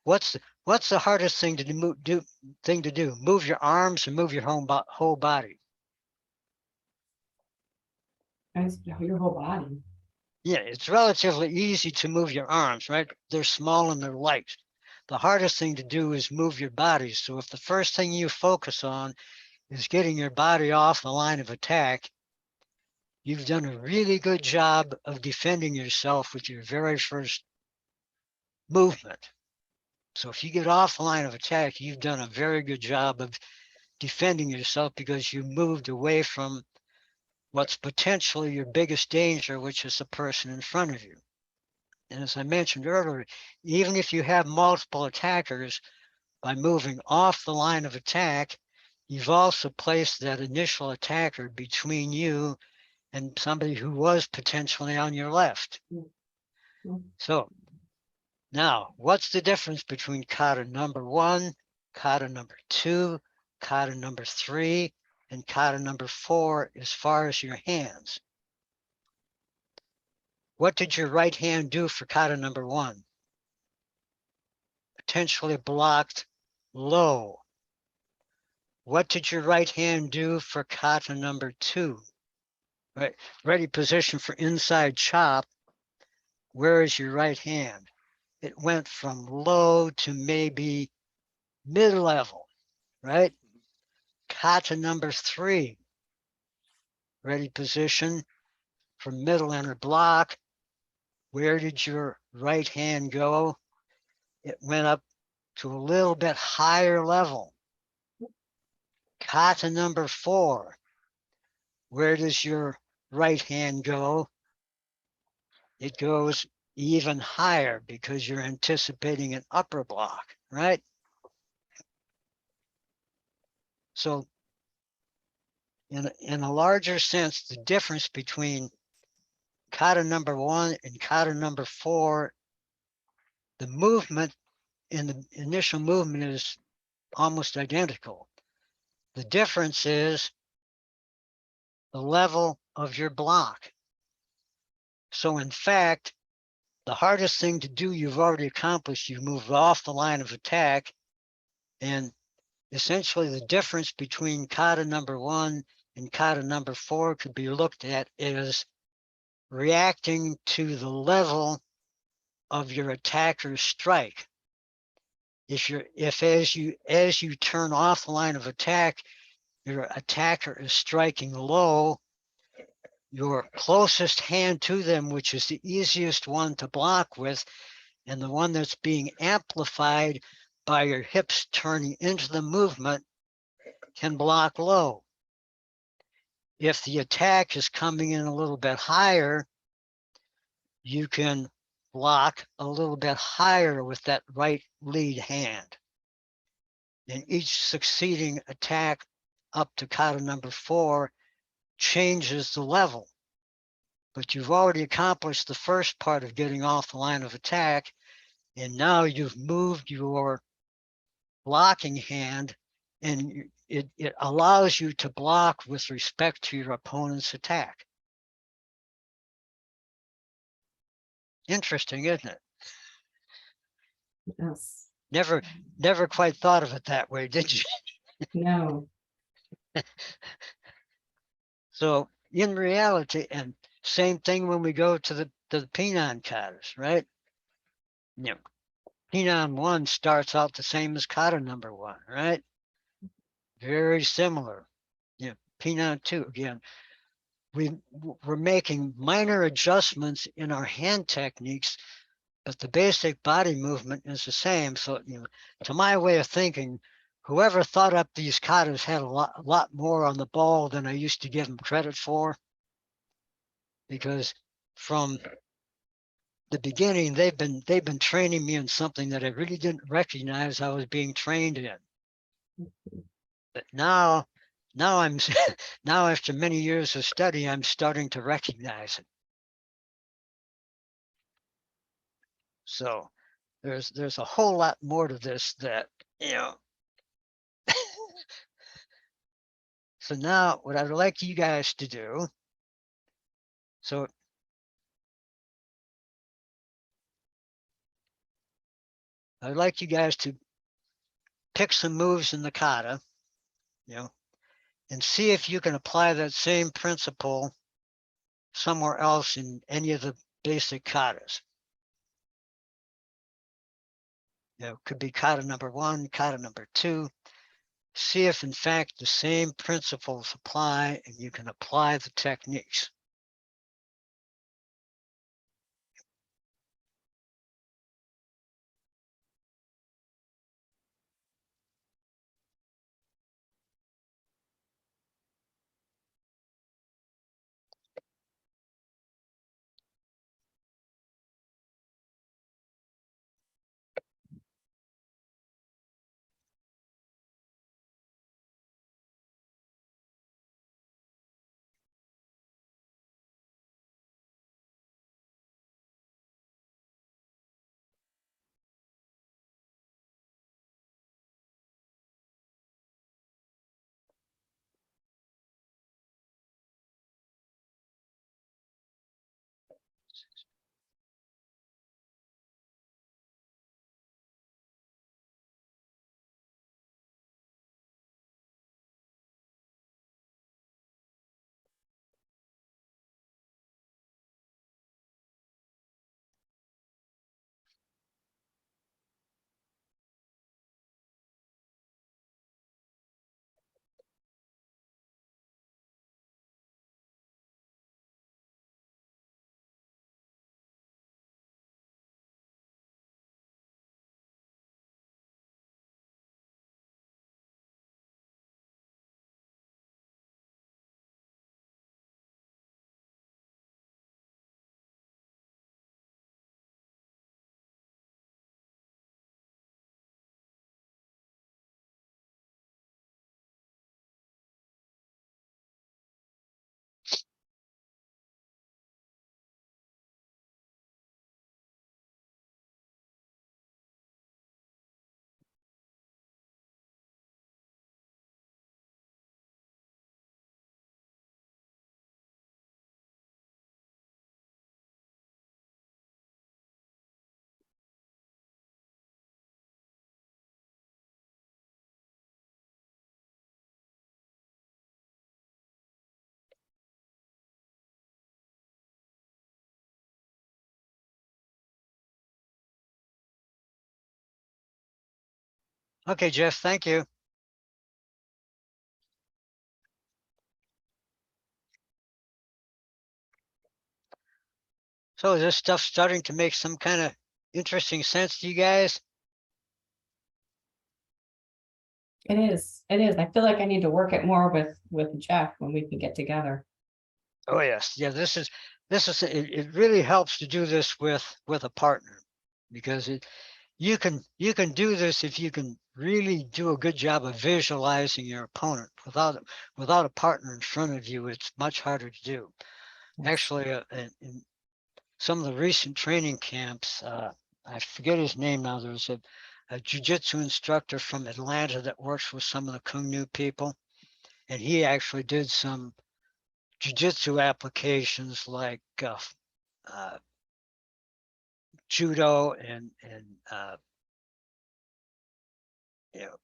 [SPEAKER 2] what's the hardest thing to do? Move your arms and move your whole body.
[SPEAKER 3] Guys, your whole body.
[SPEAKER 2] Yeah, it's relatively easy to move your arms, right? They're small and they're light. The hardest thing to do is move your body. So if the first thing you focus on is getting your body off the line of attack, you've done a really good job of defending yourself with your very first movement. So if you get off the line of attack, you've done a very good job of defending yourself because you moved away from what's potentially your biggest danger, which is the person in front of you. And as I mentioned earlier, even if you have multiple attackers, by moving off the line of attack, you've also placed that initial attacker between you and somebody who was potentially on your left. So now, what's the difference between kata number 1, kata number 2, kata number 3 and kata number 4 as far as your hands. What did your right hand do for kata number 1? Potentially blocked low. What did your right hand do for kata number 2? Right, ready position for inside chop. Where is your right hand? It went from low to maybe mid-level, right? Kata number 3, ready position for middle inner block. Where did your right hand go? It went up to a little bit higher level. Kata number 4, where does your right hand go? It goes even higher because you're anticipating an upper block, right? So in a larger sense, the difference between kata number 1 and kata number 4, the movement in the initial movement is almost identical. The difference is the level of your block. So in fact, the hardest thing to do, you've already accomplished. You've moved off the line of attack. And essentially the difference between kata number 1 and kata number 4 could be looked at as reacting to the level of your attacker's strike. If as you turn off the line of attack, your attacker is striking low, your closest hand to them, which is the easiest one to block with, and the one that's being amplified by your hips turning into the movement, can block low. If the attack is coming in a little bit higher, you can block a little bit higher with that right lead hand. And each succeeding attack up to kata number 4 changes the level. But you've already accomplished the first part of getting off the line of attack, and now you've moved your blocking hand, and it allows you to block with respect to your opponent's attack. Interesting, isn't it?
[SPEAKER 3] Yes.
[SPEAKER 2] Never quite thought of it that way, did you?
[SPEAKER 3] No.
[SPEAKER 2] So in reality, and same thing when we go to the Pinan katas, right? You know, Pinan 1 starts out the same as kata number 1, right? Very similar. You know, Pinan 2, again, we're making minor adjustments in our hand techniques, but the basic body movement is the same. So, you know, to my way of thinking, whoever thought up these katas had a lot more on the ball than I used to give them credit for, because from the beginning, they've been training me in something that I really didn't recognize I was being trained in. But now I'm now after many years of study, I'm starting to recognize it. So there's a whole lot more to this that, you know. So now what I'd like you guys to do, so I'd like you guys to pick some moves in the kata, you know, and see if you can apply that same principle somewhere else in any of the basic katas. You know, could be kata number 1, kata number 2. See if in fact the same principles apply and you can apply the techniques. Okay, Jeff, thank you. So is this stuff starting to make some kind of interesting sense to you guys?
[SPEAKER 3] It is. It is. I feel like I need to work it more with Jeff when we can get together.
[SPEAKER 2] Oh, yes. Yeah, it really helps to do this with a partner, because you can do this if you can really do a good job of visualizing your opponent. Without a partner in front of you, it's much harder to do.
[SPEAKER 3] Yes.
[SPEAKER 2] Actually, in some of the recent training camps, I forget his name now. There's a jujitsu instructor from Atlanta that works with some of the Kung Nu people, and he actually did some jujitsu applications like uh, judo and you know,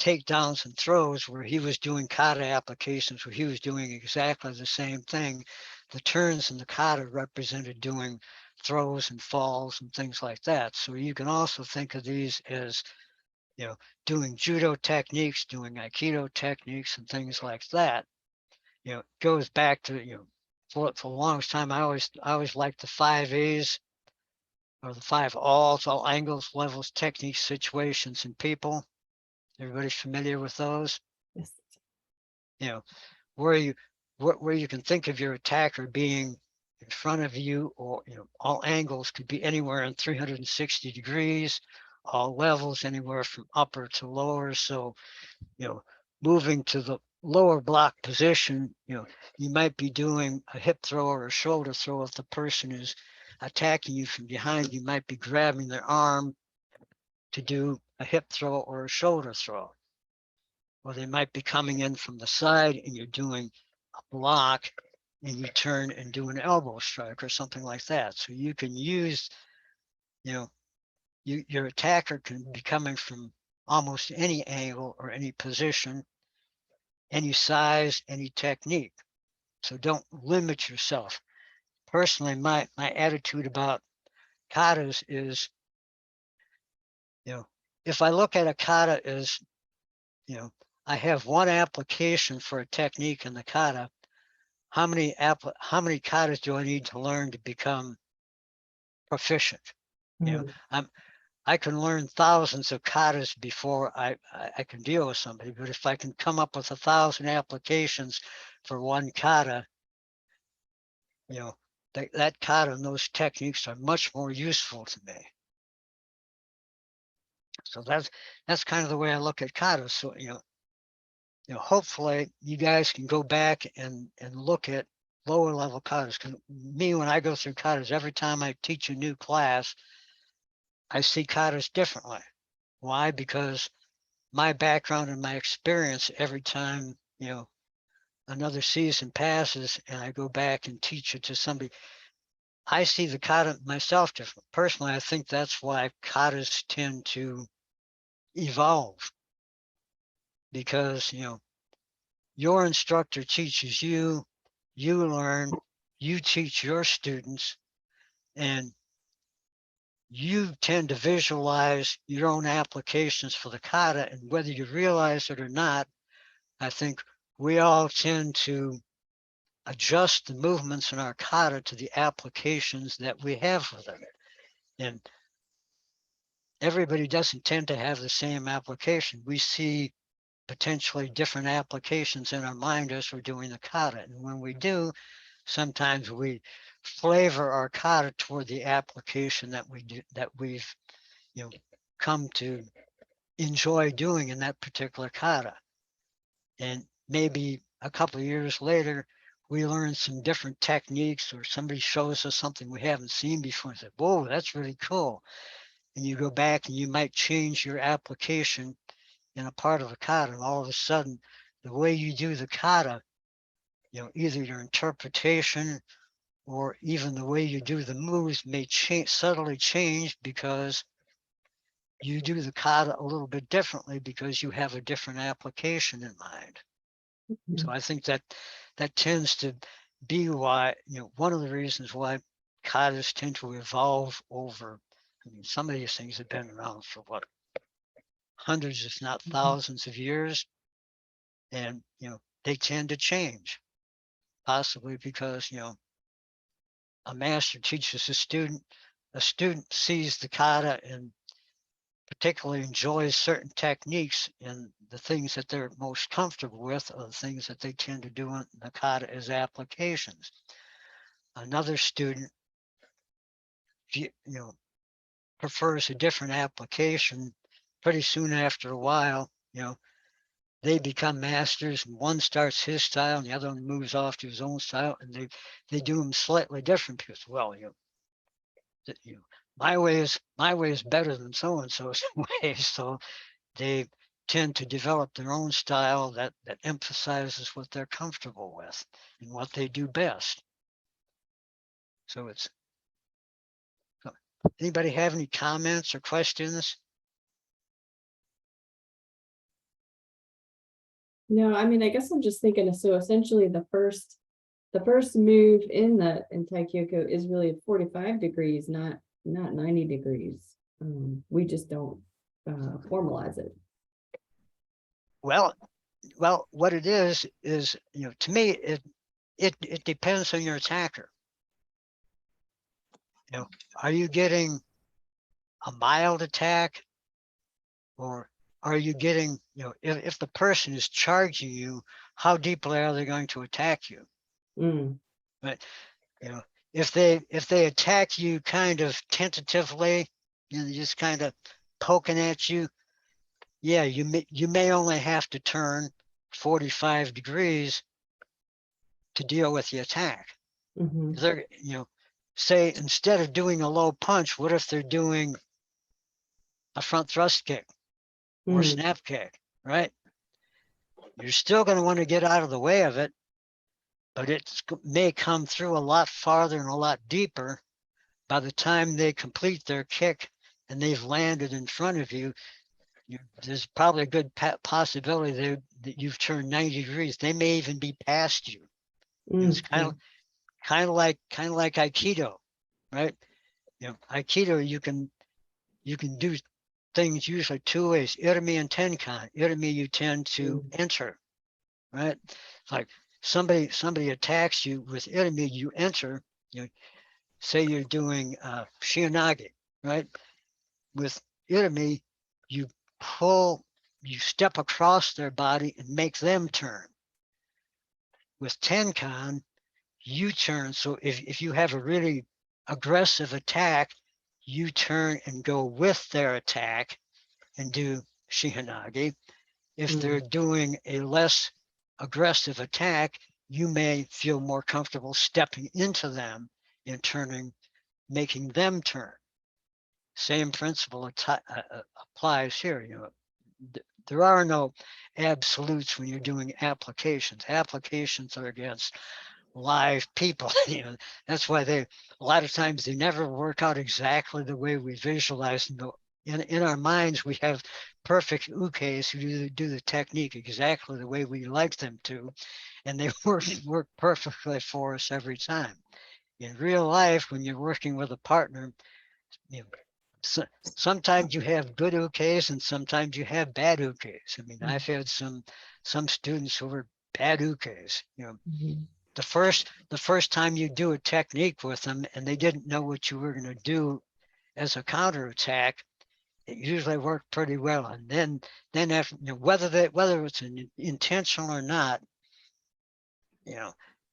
[SPEAKER 2] takedowns and throws, where he was doing kata applications where he was doing exactly the same thing. The turns in the kata represented doing throws and falls and things like that. So you can also think of these as, doing judo techniques, doing aikido techniques and things like that. It goes back to, for the longest time, I always liked the 5 A's, or the 5 Alls, all angles, levels, techniques, situations, and people. Everybody familiar with those?
[SPEAKER 3] Yes.
[SPEAKER 2] You know, where you can think of your attacker being in front of you, or all angles could be anywhere in 360 degrees, all levels anywhere from upper to lower. So, moving to the lower block position, you might be doing a hip throw or a shoulder throw. If the person is attacking you from behind, you might be grabbing their arm to do a hip throw or a shoulder throw. Or they might be coming in from the side and you're doing a block, and you turn and do an elbow strike or something like that. So you can use, your attacker can be coming from almost any angle or any position, any size, any technique. So don't limit yourself. Personally, my attitude about katas is, if I look at a kata as, I have one application for a technique in the kata, how many katas do I need to learn to become proficient?
[SPEAKER 3] Mhm.
[SPEAKER 2] I can learn thousands of katas before I can deal with somebody. But if I can come up with 1,000 applications for one kata, that kata and those techniques are much more useful to me. So that's kind of the way I look at katas. So hopefully you guys can go back and look at lower level katas. Because me, when I go through katas, every time I teach a new class, I see katas differently. Why? Because my background and my experience, every time, another season passes and I go back and teach it to somebody, I see the kata myself different. Personally, I think that's why katas tend to evolve, because, your instructor teaches you, you learn, you teach your students, and you tend to visualize your own applications for the kata. And whether you realize it or not, I think we all tend to adjust the movements in our kata to the applications that we have with it. And everybody doesn't tend to have the same application. We see potentially different applications in our mind as we're doing the kata. And when we do, sometimes we flavor our kata toward the application that we've come to enjoy doing in that particular kata. And maybe a couple of years later, we learn some different techniques, or somebody shows us something we haven't seen before and say, whoa, that's really cool. And you go back and you might change your application in a part of a kata, and all of a sudden, the way you do the kata, either your interpretation or even the way you do the moves may subtly change, because you do the kata a little bit differently because you have a different application in mind. So I think that tends to be why, one of the reasons why katas tend to evolve over. I mean, some of these things have been around for what, hundreds, if not
[SPEAKER 3] Mhm.
[SPEAKER 2] thousands of years. And, they tend to change, possibly because, a master teaches a student sees the kata and particularly enjoys certain techniques, and the things that they're most comfortable with are the things that they tend to do in the kata as applications. Another student, prefers a different application. Pretty soon after a while, they become masters, and one starts his style and the other one moves off to his own style, and they do them slightly different because, well, my way is better than so and so's way. So they tend to develop their own style that emphasizes what they're comfortable with and what they do best. So anybody have any comments or questions?
[SPEAKER 3] No, I mean, I guess I'm just thinking, so essentially the first move in Taikyoku is really at 45 degrees, not 90 degrees. We just don't formalize it.
[SPEAKER 2] Well, what it is, to me, it depends on your attacker. Are you getting a mild attack, or are you getting, if the person is charging you, how deeply are they going to attack you?
[SPEAKER 3] Mm,
[SPEAKER 2] But, if they attack you kind of tentatively, just kind of poking at you, yeah, you may only have to turn 45 degrees to deal with the attack.
[SPEAKER 3] mhm,
[SPEAKER 2] They're, say instead of doing a low punch, what if they're doing a front thrust kick or
[SPEAKER 3] mm,
[SPEAKER 2] snap kick, right? You're still going to want to get out of the way of it, but it may come through a lot farther and a lot deeper by the time they complete their kick and they've landed in front of you. There's probably a good possibility that you've turned 90 degrees. They may even be past you. It's
[SPEAKER 3] mm,
[SPEAKER 2] kind of like Aikido, right? Aikido, you can do things usually two ways: irimi and tenkan. Irimi, you tend to enter, right? Like somebody attacks you with irimi, you enter. Say you're doing shiyanagi, right? With irimi, you you step across their body and make them turn. With tenkan, you turn. So if you have a really aggressive attack, you turn and go with their attack and do shihanagi. If they're doing a less aggressive attack, you may feel more comfortable stepping into them and turning, making them turn. Same principle applies here. There are no absolutes when you're doing applications. Applications are against live people. That's why a lot of times they never work out exactly the way we visualize them. In our minds, we have perfect ukes who do the technique exactly the way we like them to, and they work perfectly for us every time. In real life, when you're working with a partner, so, sometimes you have good ukes and sometimes you have bad ukes. I mean, I've had some students who were bad ukes.
[SPEAKER 3] mhm,
[SPEAKER 2] The first time you do a technique with them and they didn't know what you were going to do as a counterattack, it usually worked pretty well. And then after, whether it's intentional or not,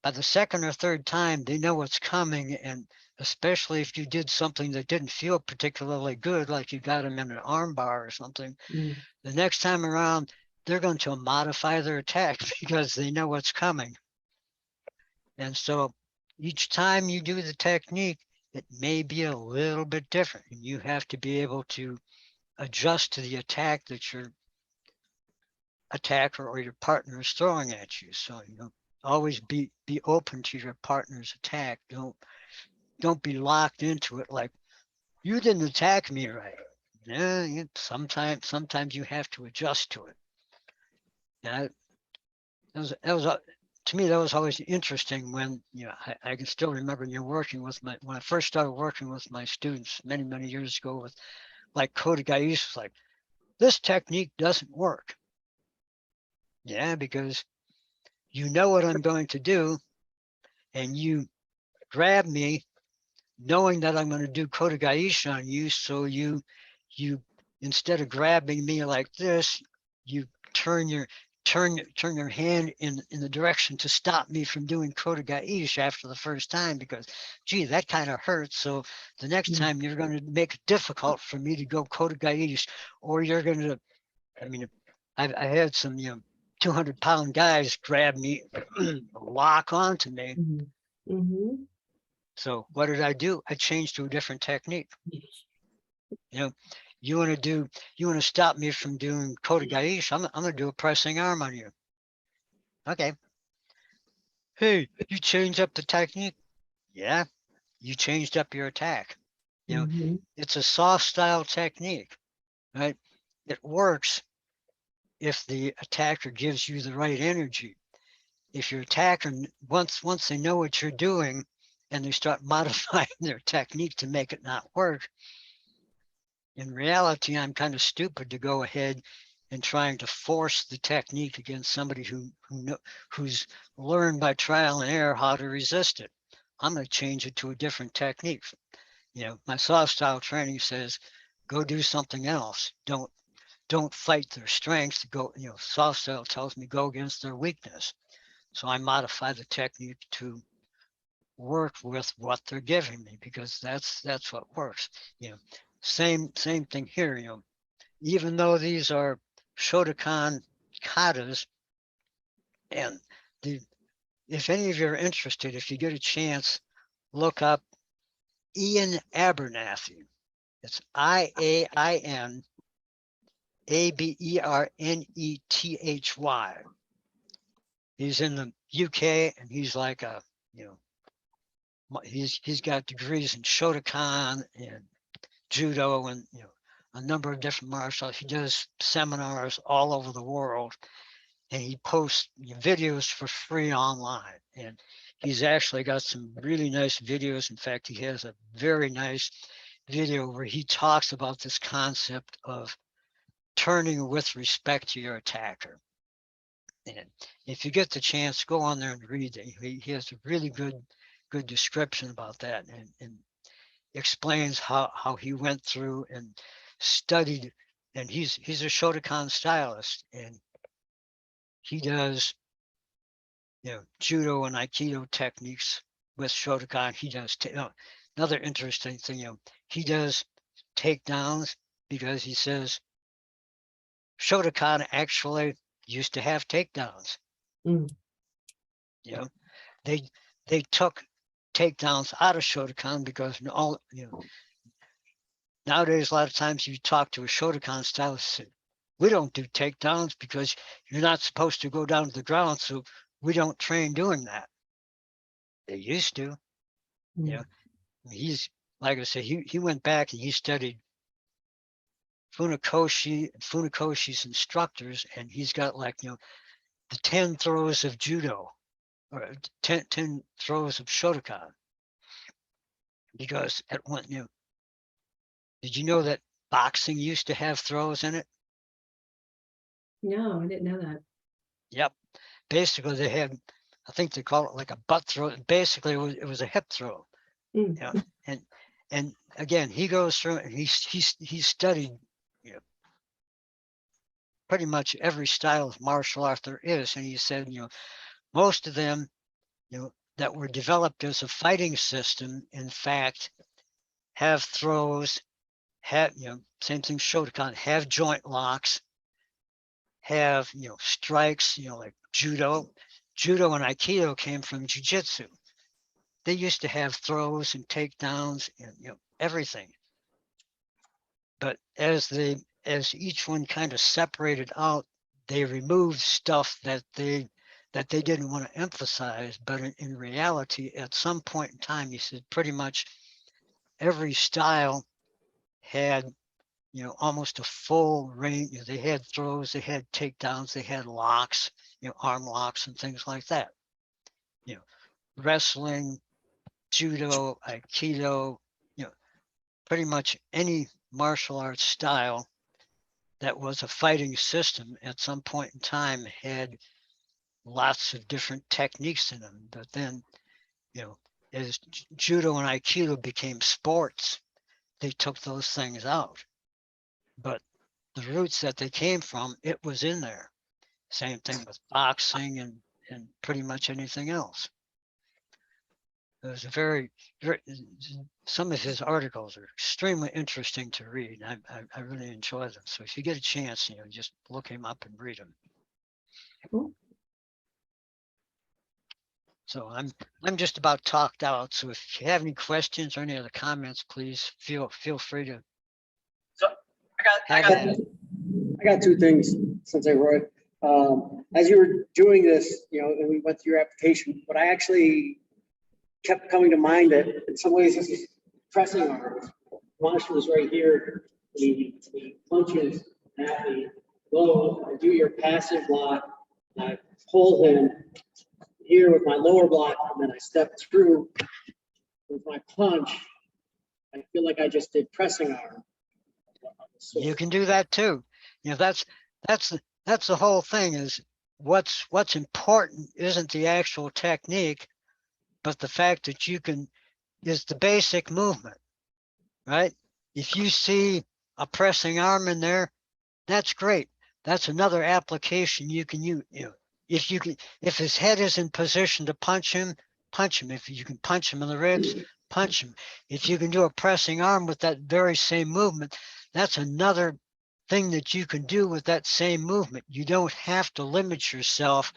[SPEAKER 2] by the second or third time, they know what's coming. And especially if you did something that didn't feel particularly good, like you got them in an arm bar or something,
[SPEAKER 3] mm,
[SPEAKER 2] the next time around, they're going to modify their attack because they know what's coming. And so each time you do the technique, it may be a little bit different. And you have to be able to adjust to the attack that your attacker or your partner is throwing at you. So, always be open to your partner's attack. Don't be locked into it like, you didn't attack me right. Yeah, sometimes you have to adjust to it. That was to me, that was always interesting when, I can still remember when when I first started working with my students many years ago with like Koda Gaius, was like, this technique doesn't work. Yeah, because you know what I'm going to do, and you grab me knowing that I'm going to do Kodagaishi on you. So you instead of grabbing me like this, you turn your hand in the direction to stop me from doing Kodagaishi after the first time, because gee, that kind of hurts. So the next time you're going to make it difficult for me to go Kodagaishi, or you're going to, I mean, I had some 200-pound guys grab me, lock onto me.
[SPEAKER 3] Mhm.
[SPEAKER 2] So what did I do? I changed to a different technique. You want to stop me from doing Kodagaishi, I'm going to do a pressing arm on you. Okay. Hey, you change up the technique. Yeah, you changed up your attack.
[SPEAKER 3] Mhm.
[SPEAKER 2] It's a soft style technique, right? It works if the attacker gives you the right energy. If your attacker, once they know what you're doing and they start modifying their technique to make it not work, in reality, I'm kind of stupid to go ahead and trying to force the technique against somebody who's learned by trial and error how to resist it. I'm going to change it to a different technique. My soft style training says, go do something else. Don't fight their strength. Go, soft style tells me go against their weakness. So I modify the technique to work with what they're giving me, because that's what works. Same thing here. Even though these are Shotokan katas, and if any of you are interested, if you get a chance, look up Ian Abernathy. It's IAINABERNETHY. He's in the UK, and he's like he's got degrees in Shotokan and judo and a number of different martial arts. He does seminars all over the world, and he posts videos for free online. And he's actually got some really nice videos. In fact, he has a very nice video where he talks about this concept of turning with respect to your attacker. And if you get the chance, go on there and read it. He has a really good description about that, and explains how he went through and studied. And he's a Shotokan stylist, and he does judo and aikido techniques with Shotokan. He does another interesting thing. He does takedowns, because he says Shotokan actually used to have takedowns.
[SPEAKER 3] Mm.
[SPEAKER 2] They took takedowns out of Shotokan because nowadays a lot of times you talk to a Shotokan stylist, we don't do takedowns because you're not supposed to go down to the ground, so we don't train doing that. They used to.
[SPEAKER 3] Mm.
[SPEAKER 2] He's, like I said, he went back and he studied Funakoshi's instructors, and he's got the 10 throws of judo, or 10 throws of Shotokan. Because at one, did you know that boxing used to have throws in it?
[SPEAKER 3] No, I didn't know that.
[SPEAKER 2] Yep. Basically, they had, I think they call it like a butt throw. Basically, it was a hip throw.
[SPEAKER 3] Mm.
[SPEAKER 2] And again, he goes through and he's studied pretty much every style of martial art there is, and he said most of them that were developed as a fighting system, in fact, have throws, have same thing Shotokan, have joint locks, have strikes, like judo and aikido came from jiu-jitsu. They used to have throws and takedowns and everything. But as each one kind of separated out, they removed stuff that they didn't want to emphasize. But in reality, at some point in time, he said pretty much every style had almost a full range. They had throws, they had takedowns, they had locks, arm locks and things like that. Wrestling, judo, aikido, pretty much any martial arts style that was a fighting system at some point in time had lots of different techniques in them. But then, you know, as judo and aikido became sports, they took those things out. But the roots that they came from, it was in there. Same thing with boxing and pretty much anything else. It was a very, some of his articles are extremely interesting to read. I really enjoy them. So if you get a chance, just look him up and read them.
[SPEAKER 3] Cool.
[SPEAKER 2] So I'm just about talked out. So if you have any questions or any other comments, please feel free to.
[SPEAKER 4] So
[SPEAKER 2] have at it.
[SPEAKER 4] I got two things, Sensei Roy. As you were doing this, and we went through your application, but I actually kept coming to mind that in some ways this is pressing arms. Mosh was right here. He punches at the low. I do your passive block. I pull him here with my lower block, and then I step through with my punch. I feel like I just did pressing arm.
[SPEAKER 2] You can do that too. That's the whole thing. Is what's important isn't the actual technique, but the fact that you can is the basic movement, right? If you see a pressing arm in there, that's great. That's another application you can use. If his head is in position to punch him, punch him. If you can punch him in the ribs, punch him. If you can do a pressing arm with that very same movement, that's another thing that you can do with that same movement. You don't have to limit yourself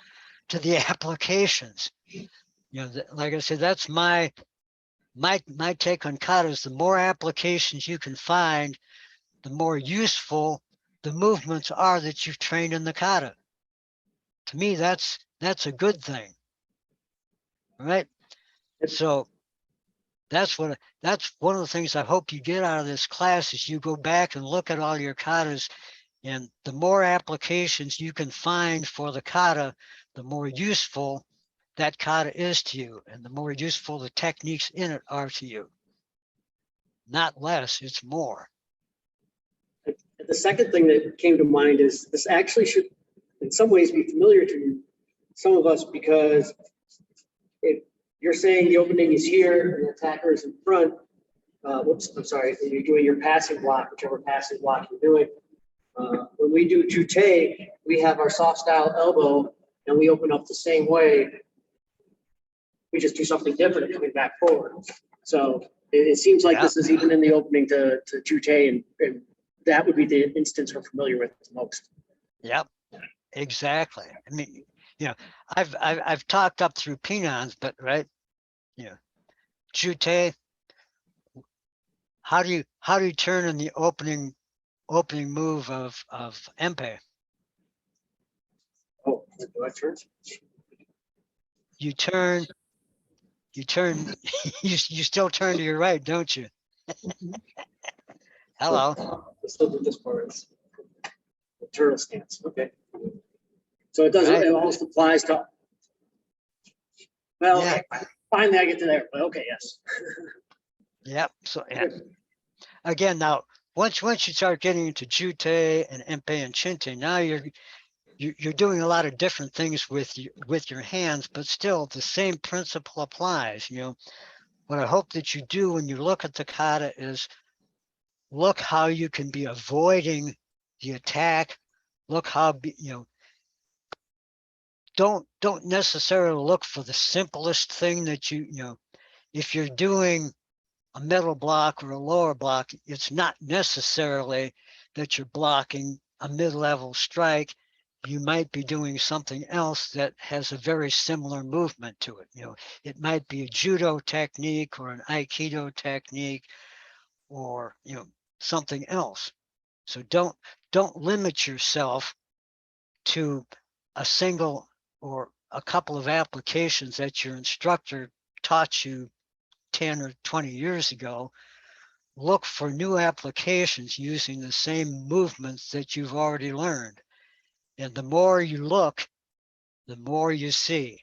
[SPEAKER 2] to the applications. Like I said, that's my take on katas. The more applications you can find, the more useful the movements are that you've trained in the kata. To me, that's a good thing, right? So that's one of the things I hope you get out of this class is you go back and look at all your katas, and the more applications you can find for the kata, the more useful that kata is to you, and the more useful the techniques in it are to you. Not less, it's more.
[SPEAKER 4] The second thing that came to mind is this actually should in some ways be familiar to some of us, because if you're saying the opening is here and the attacker is in front, I'm sorry, you're doing your passing block, whichever passing block you're doing. When we do jute, we have our soft style elbow and we open up the same way. We just do something different coming back forward. So it seems like this is even in the opening to jute, and that would be the instance we're familiar with the most.
[SPEAKER 2] Yep, exactly. I mean, I've talked up through penons, but right, jute. How do you turn in the opening move of empe?
[SPEAKER 4] Oh, do I turn?
[SPEAKER 2] You turn. You still turn to your right, don't you? Hello.
[SPEAKER 4] Let's still do this part. It's the turtle stance. Okay. So it doesn't.
[SPEAKER 2] Right.
[SPEAKER 4] It almost applies to. Well,
[SPEAKER 2] Yeah.
[SPEAKER 4] okay, finally I get to there. But okay, yes.
[SPEAKER 2] Yep. So yeah. Again, now once you start getting into jute and empe and chinte, now you're doing a lot of different things with your hands, but still the same principle applies. What I hope that you do when you look at the kata is look how you can be avoiding the attack. Look how don't necessarily look for the simplest thing that if you're doing a middle block or a lower block, it's not necessarily that you're blocking a mid-level strike. You might be doing something else that has a very similar movement to it. It might be a judo technique or an aikido technique or, something else. So don't limit yourself to a single or a couple of applications that your instructor taught you 10 or 20 years ago. Look for new applications using the same movements that you've already learned. And the more you look, the more you see.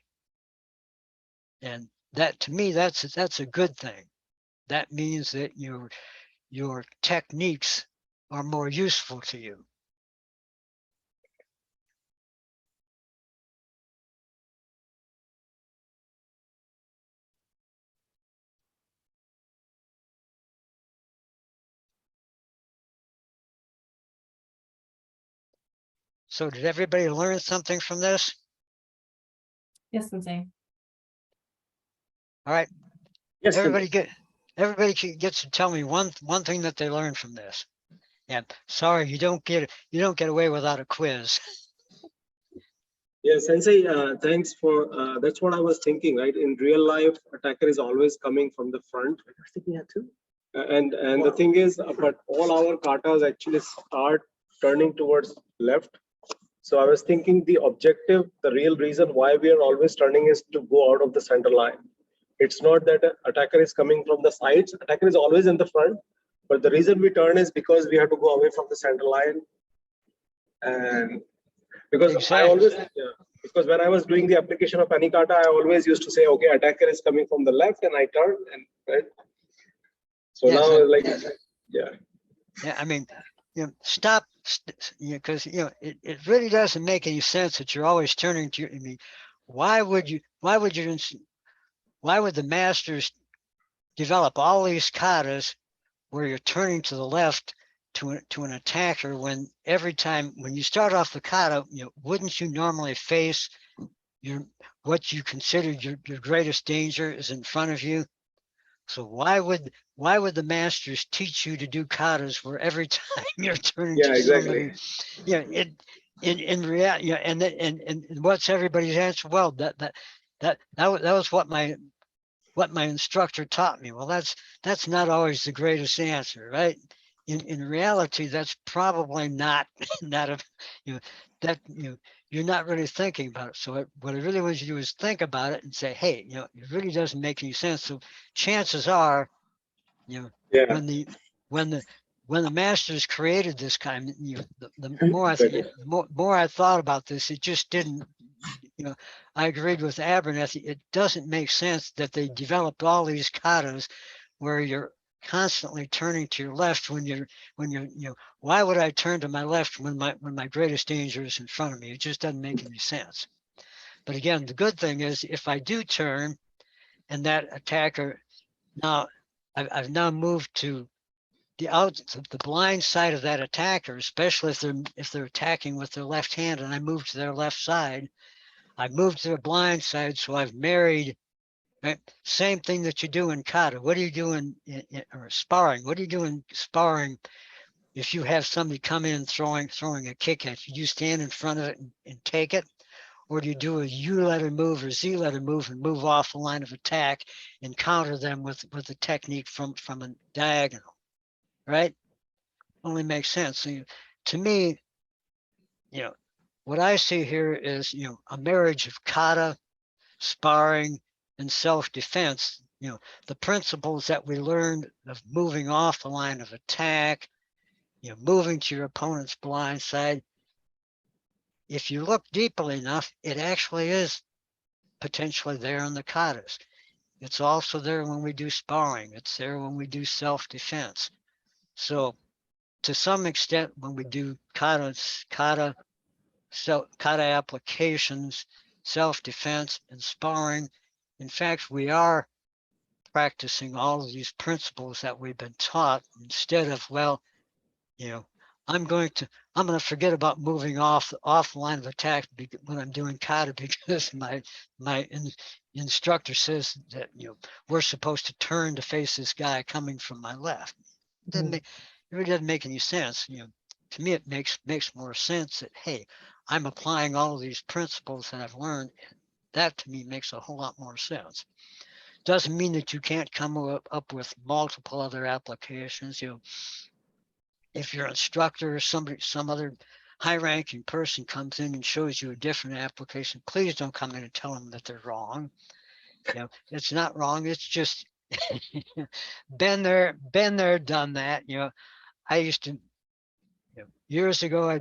[SPEAKER 2] And that, to me, that's a good thing. That means that your techniques are more useful to you. So did everybody learn something from this?
[SPEAKER 3] Yes, Sensei.
[SPEAKER 2] All right,
[SPEAKER 4] Yes,
[SPEAKER 2] everybody gets to tell me one thing that they learned from this. Yeah, sorry, you don't get away without a quiz.
[SPEAKER 7] Yeah, Sensei, thanks for, that's what I was thinking, right? In real life, attacker is always coming from the front.
[SPEAKER 4] I was thinking that too.
[SPEAKER 7] And the thing is, but all our katas actually start turning towards left. So I was thinking the objective, the real reason why we are always turning is to go out of the center line. It's not that an attacker is coming from the sides. Attacker is always in the front. But the reason we turn is because we have to go away from the center line. And because I
[SPEAKER 2] Exactly.
[SPEAKER 7] always, yeah, because when I was doing the application of any kata, I always used to say, okay, attacker is coming from the left, and I turn, and right. So
[SPEAKER 2] Yes,
[SPEAKER 7] now, like, yeah,
[SPEAKER 2] yeah, I mean, stop, because it really doesn't make any sense that you're always turning to. I mean, why would the masters develop all these katas where you're turning to the left to an attacker, when every time when you start off the kata, wouldn't you normally face what you considered your greatest danger is in front of you? So why would the masters teach you to do katas where every time you're turning
[SPEAKER 7] yeah,
[SPEAKER 2] to
[SPEAKER 7] exactly.
[SPEAKER 2] somebody, in reality, and what's everybody's answer? Well, that was what my instructor taught me. Well, that's not always the greatest answer, right? In reality, that's probably not not a that you're not really thinking about it. So what I really want you to do is think about it and say, hey, it really doesn't make any sense. So chances are,
[SPEAKER 7] Yeah,
[SPEAKER 2] when the masters created this kind, the more
[SPEAKER 7] better.
[SPEAKER 2] more I thought about this, it just didn't. I agreed with Abernethy. It doesn't make sense that they developed all these katas where you're constantly turning to your left when you're why would I turn to my left when my greatest danger is in front of me? It just doesn't make any sense. But again, the good thing is if I do turn and that attacker, now I've now moved to the blind side of that attacker, especially if they're attacking with their left hand, and I move to their left side. I moved to the blind side, so I've married. Right? Same thing that you do in kata. What do you do in or sparring? What do you do in sparring if you have somebody come in throwing a kick at you? Do you stand in front of it and take it? Or do you do a U letter move or Z letter move and move off the line of attack and counter them with a technique from a diagonal, right? Only makes sense. So to me, what I see here is, a marriage of kata, sparring, and self-defense. The principles that we learned of moving off the line of attack, moving to your opponent's blind side. If you look deeply enough, it actually is potentially there in the katas. It's also there when we do sparring. It's there when we do self-defense. So to some extent, when we do kata applications, self-defense, and sparring, in fact, we are practicing all of these principles that we've been taught instead of, well, I'm going to forget about moving off the line of attack when I'm doing kata because my instructor says that we're supposed to turn to face this guy coming from my left. It really doesn't make any sense. To me, it makes more sense that, hey, I'm applying all of these principles that I've learned. That to me makes a whole lot more sense. Doesn't mean that you can't come up with multiple other applications. If your instructor or some other high-ranking person comes in and shows you a different application, please don't come in and tell them that they're wrong. It's not wrong. It's just been there, done that. I used to, years ago,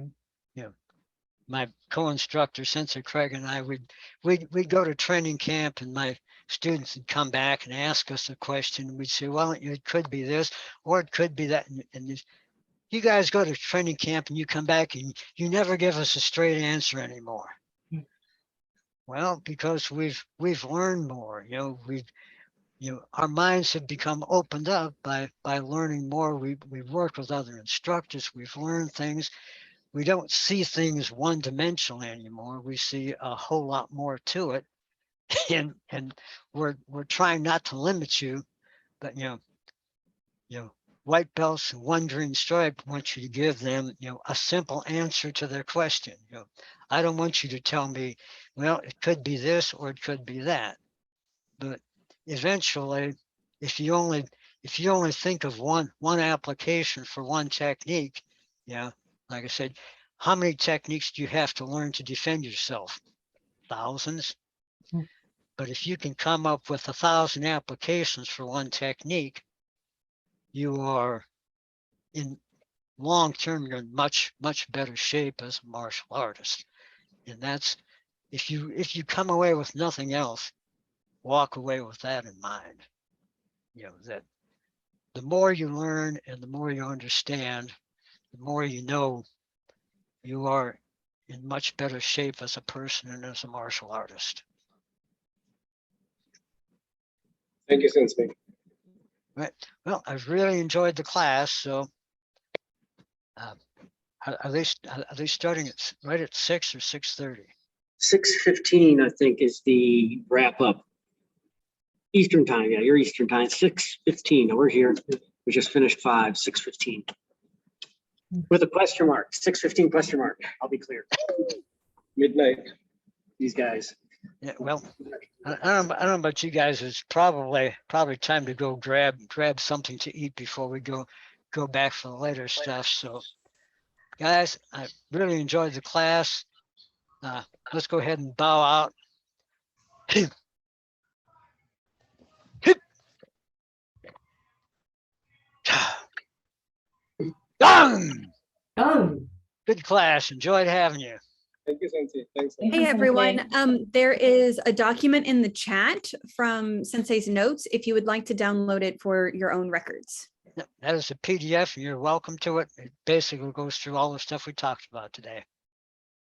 [SPEAKER 2] my co-instructor, Sensei Craig, and I we'd go to training camp, and my students would come back and ask us a question. And we'd say, well, it could be this, or it could be that. And you guys go to training camp and you come back and you never give us a straight answer anymore. Well, because we've learned more. Our minds have become opened up by learning more. We've worked with other instructors. We've learned things. we don't see things one-dimensionally anymore. We see a whole lot more to it. And we're trying not to limit you, but you know, white belts and one green stripe want you to give them, a simple answer to their question. I don't want you to tell me, well, it could be this or it could be that. But eventually, if you only think of one application for one technique, like I said, how many techniques do you have to learn to defend yourself? Thousands. But if you can come up with 1,000 applications for one technique, you are in long term, you're in much better shape as a martial artist. And that's, if you come away with nothing else, walk away with that in mind. That the more you learn and the more you understand, the more you know, you are in much better shape as a person and as a martial artist.
[SPEAKER 7] Thank you, Sensei.
[SPEAKER 2] Right. Well, I've really enjoyed the class. So are they starting at right at 6 or 6:30?
[SPEAKER 4] 6:15, I think, is the wrap up. Eastern time. Yeah, your Eastern time. 6:15. We're here. We just finished 6:15. With a question mark. 6:15 question mark. I'll be clear.
[SPEAKER 7] Midnight.
[SPEAKER 4] These guys.
[SPEAKER 2] Yeah, well, I don't know about you guys. It's probably time to go grab something to eat before we go back for the later stuff. So, guys, I really enjoyed the class. Let's go ahead and bow out. Done. Good class. Enjoyed having you.
[SPEAKER 7] Thank you, Sensei. Thanks.
[SPEAKER 3] Thank
[SPEAKER 1] Hey
[SPEAKER 3] you,
[SPEAKER 1] everyone,
[SPEAKER 3] Sensei.
[SPEAKER 1] there is a document in the chat from Sensei's notes if you would like to download it for your own records.
[SPEAKER 2] That is a PDF and you're welcome to it. It basically goes through all the stuff we talked about today.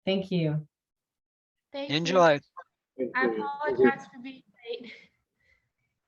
[SPEAKER 3] Thank you.
[SPEAKER 8] Thank you.
[SPEAKER 2] Enjoy.
[SPEAKER 7] Thank
[SPEAKER 8] I
[SPEAKER 7] you.
[SPEAKER 8] apologize for being late.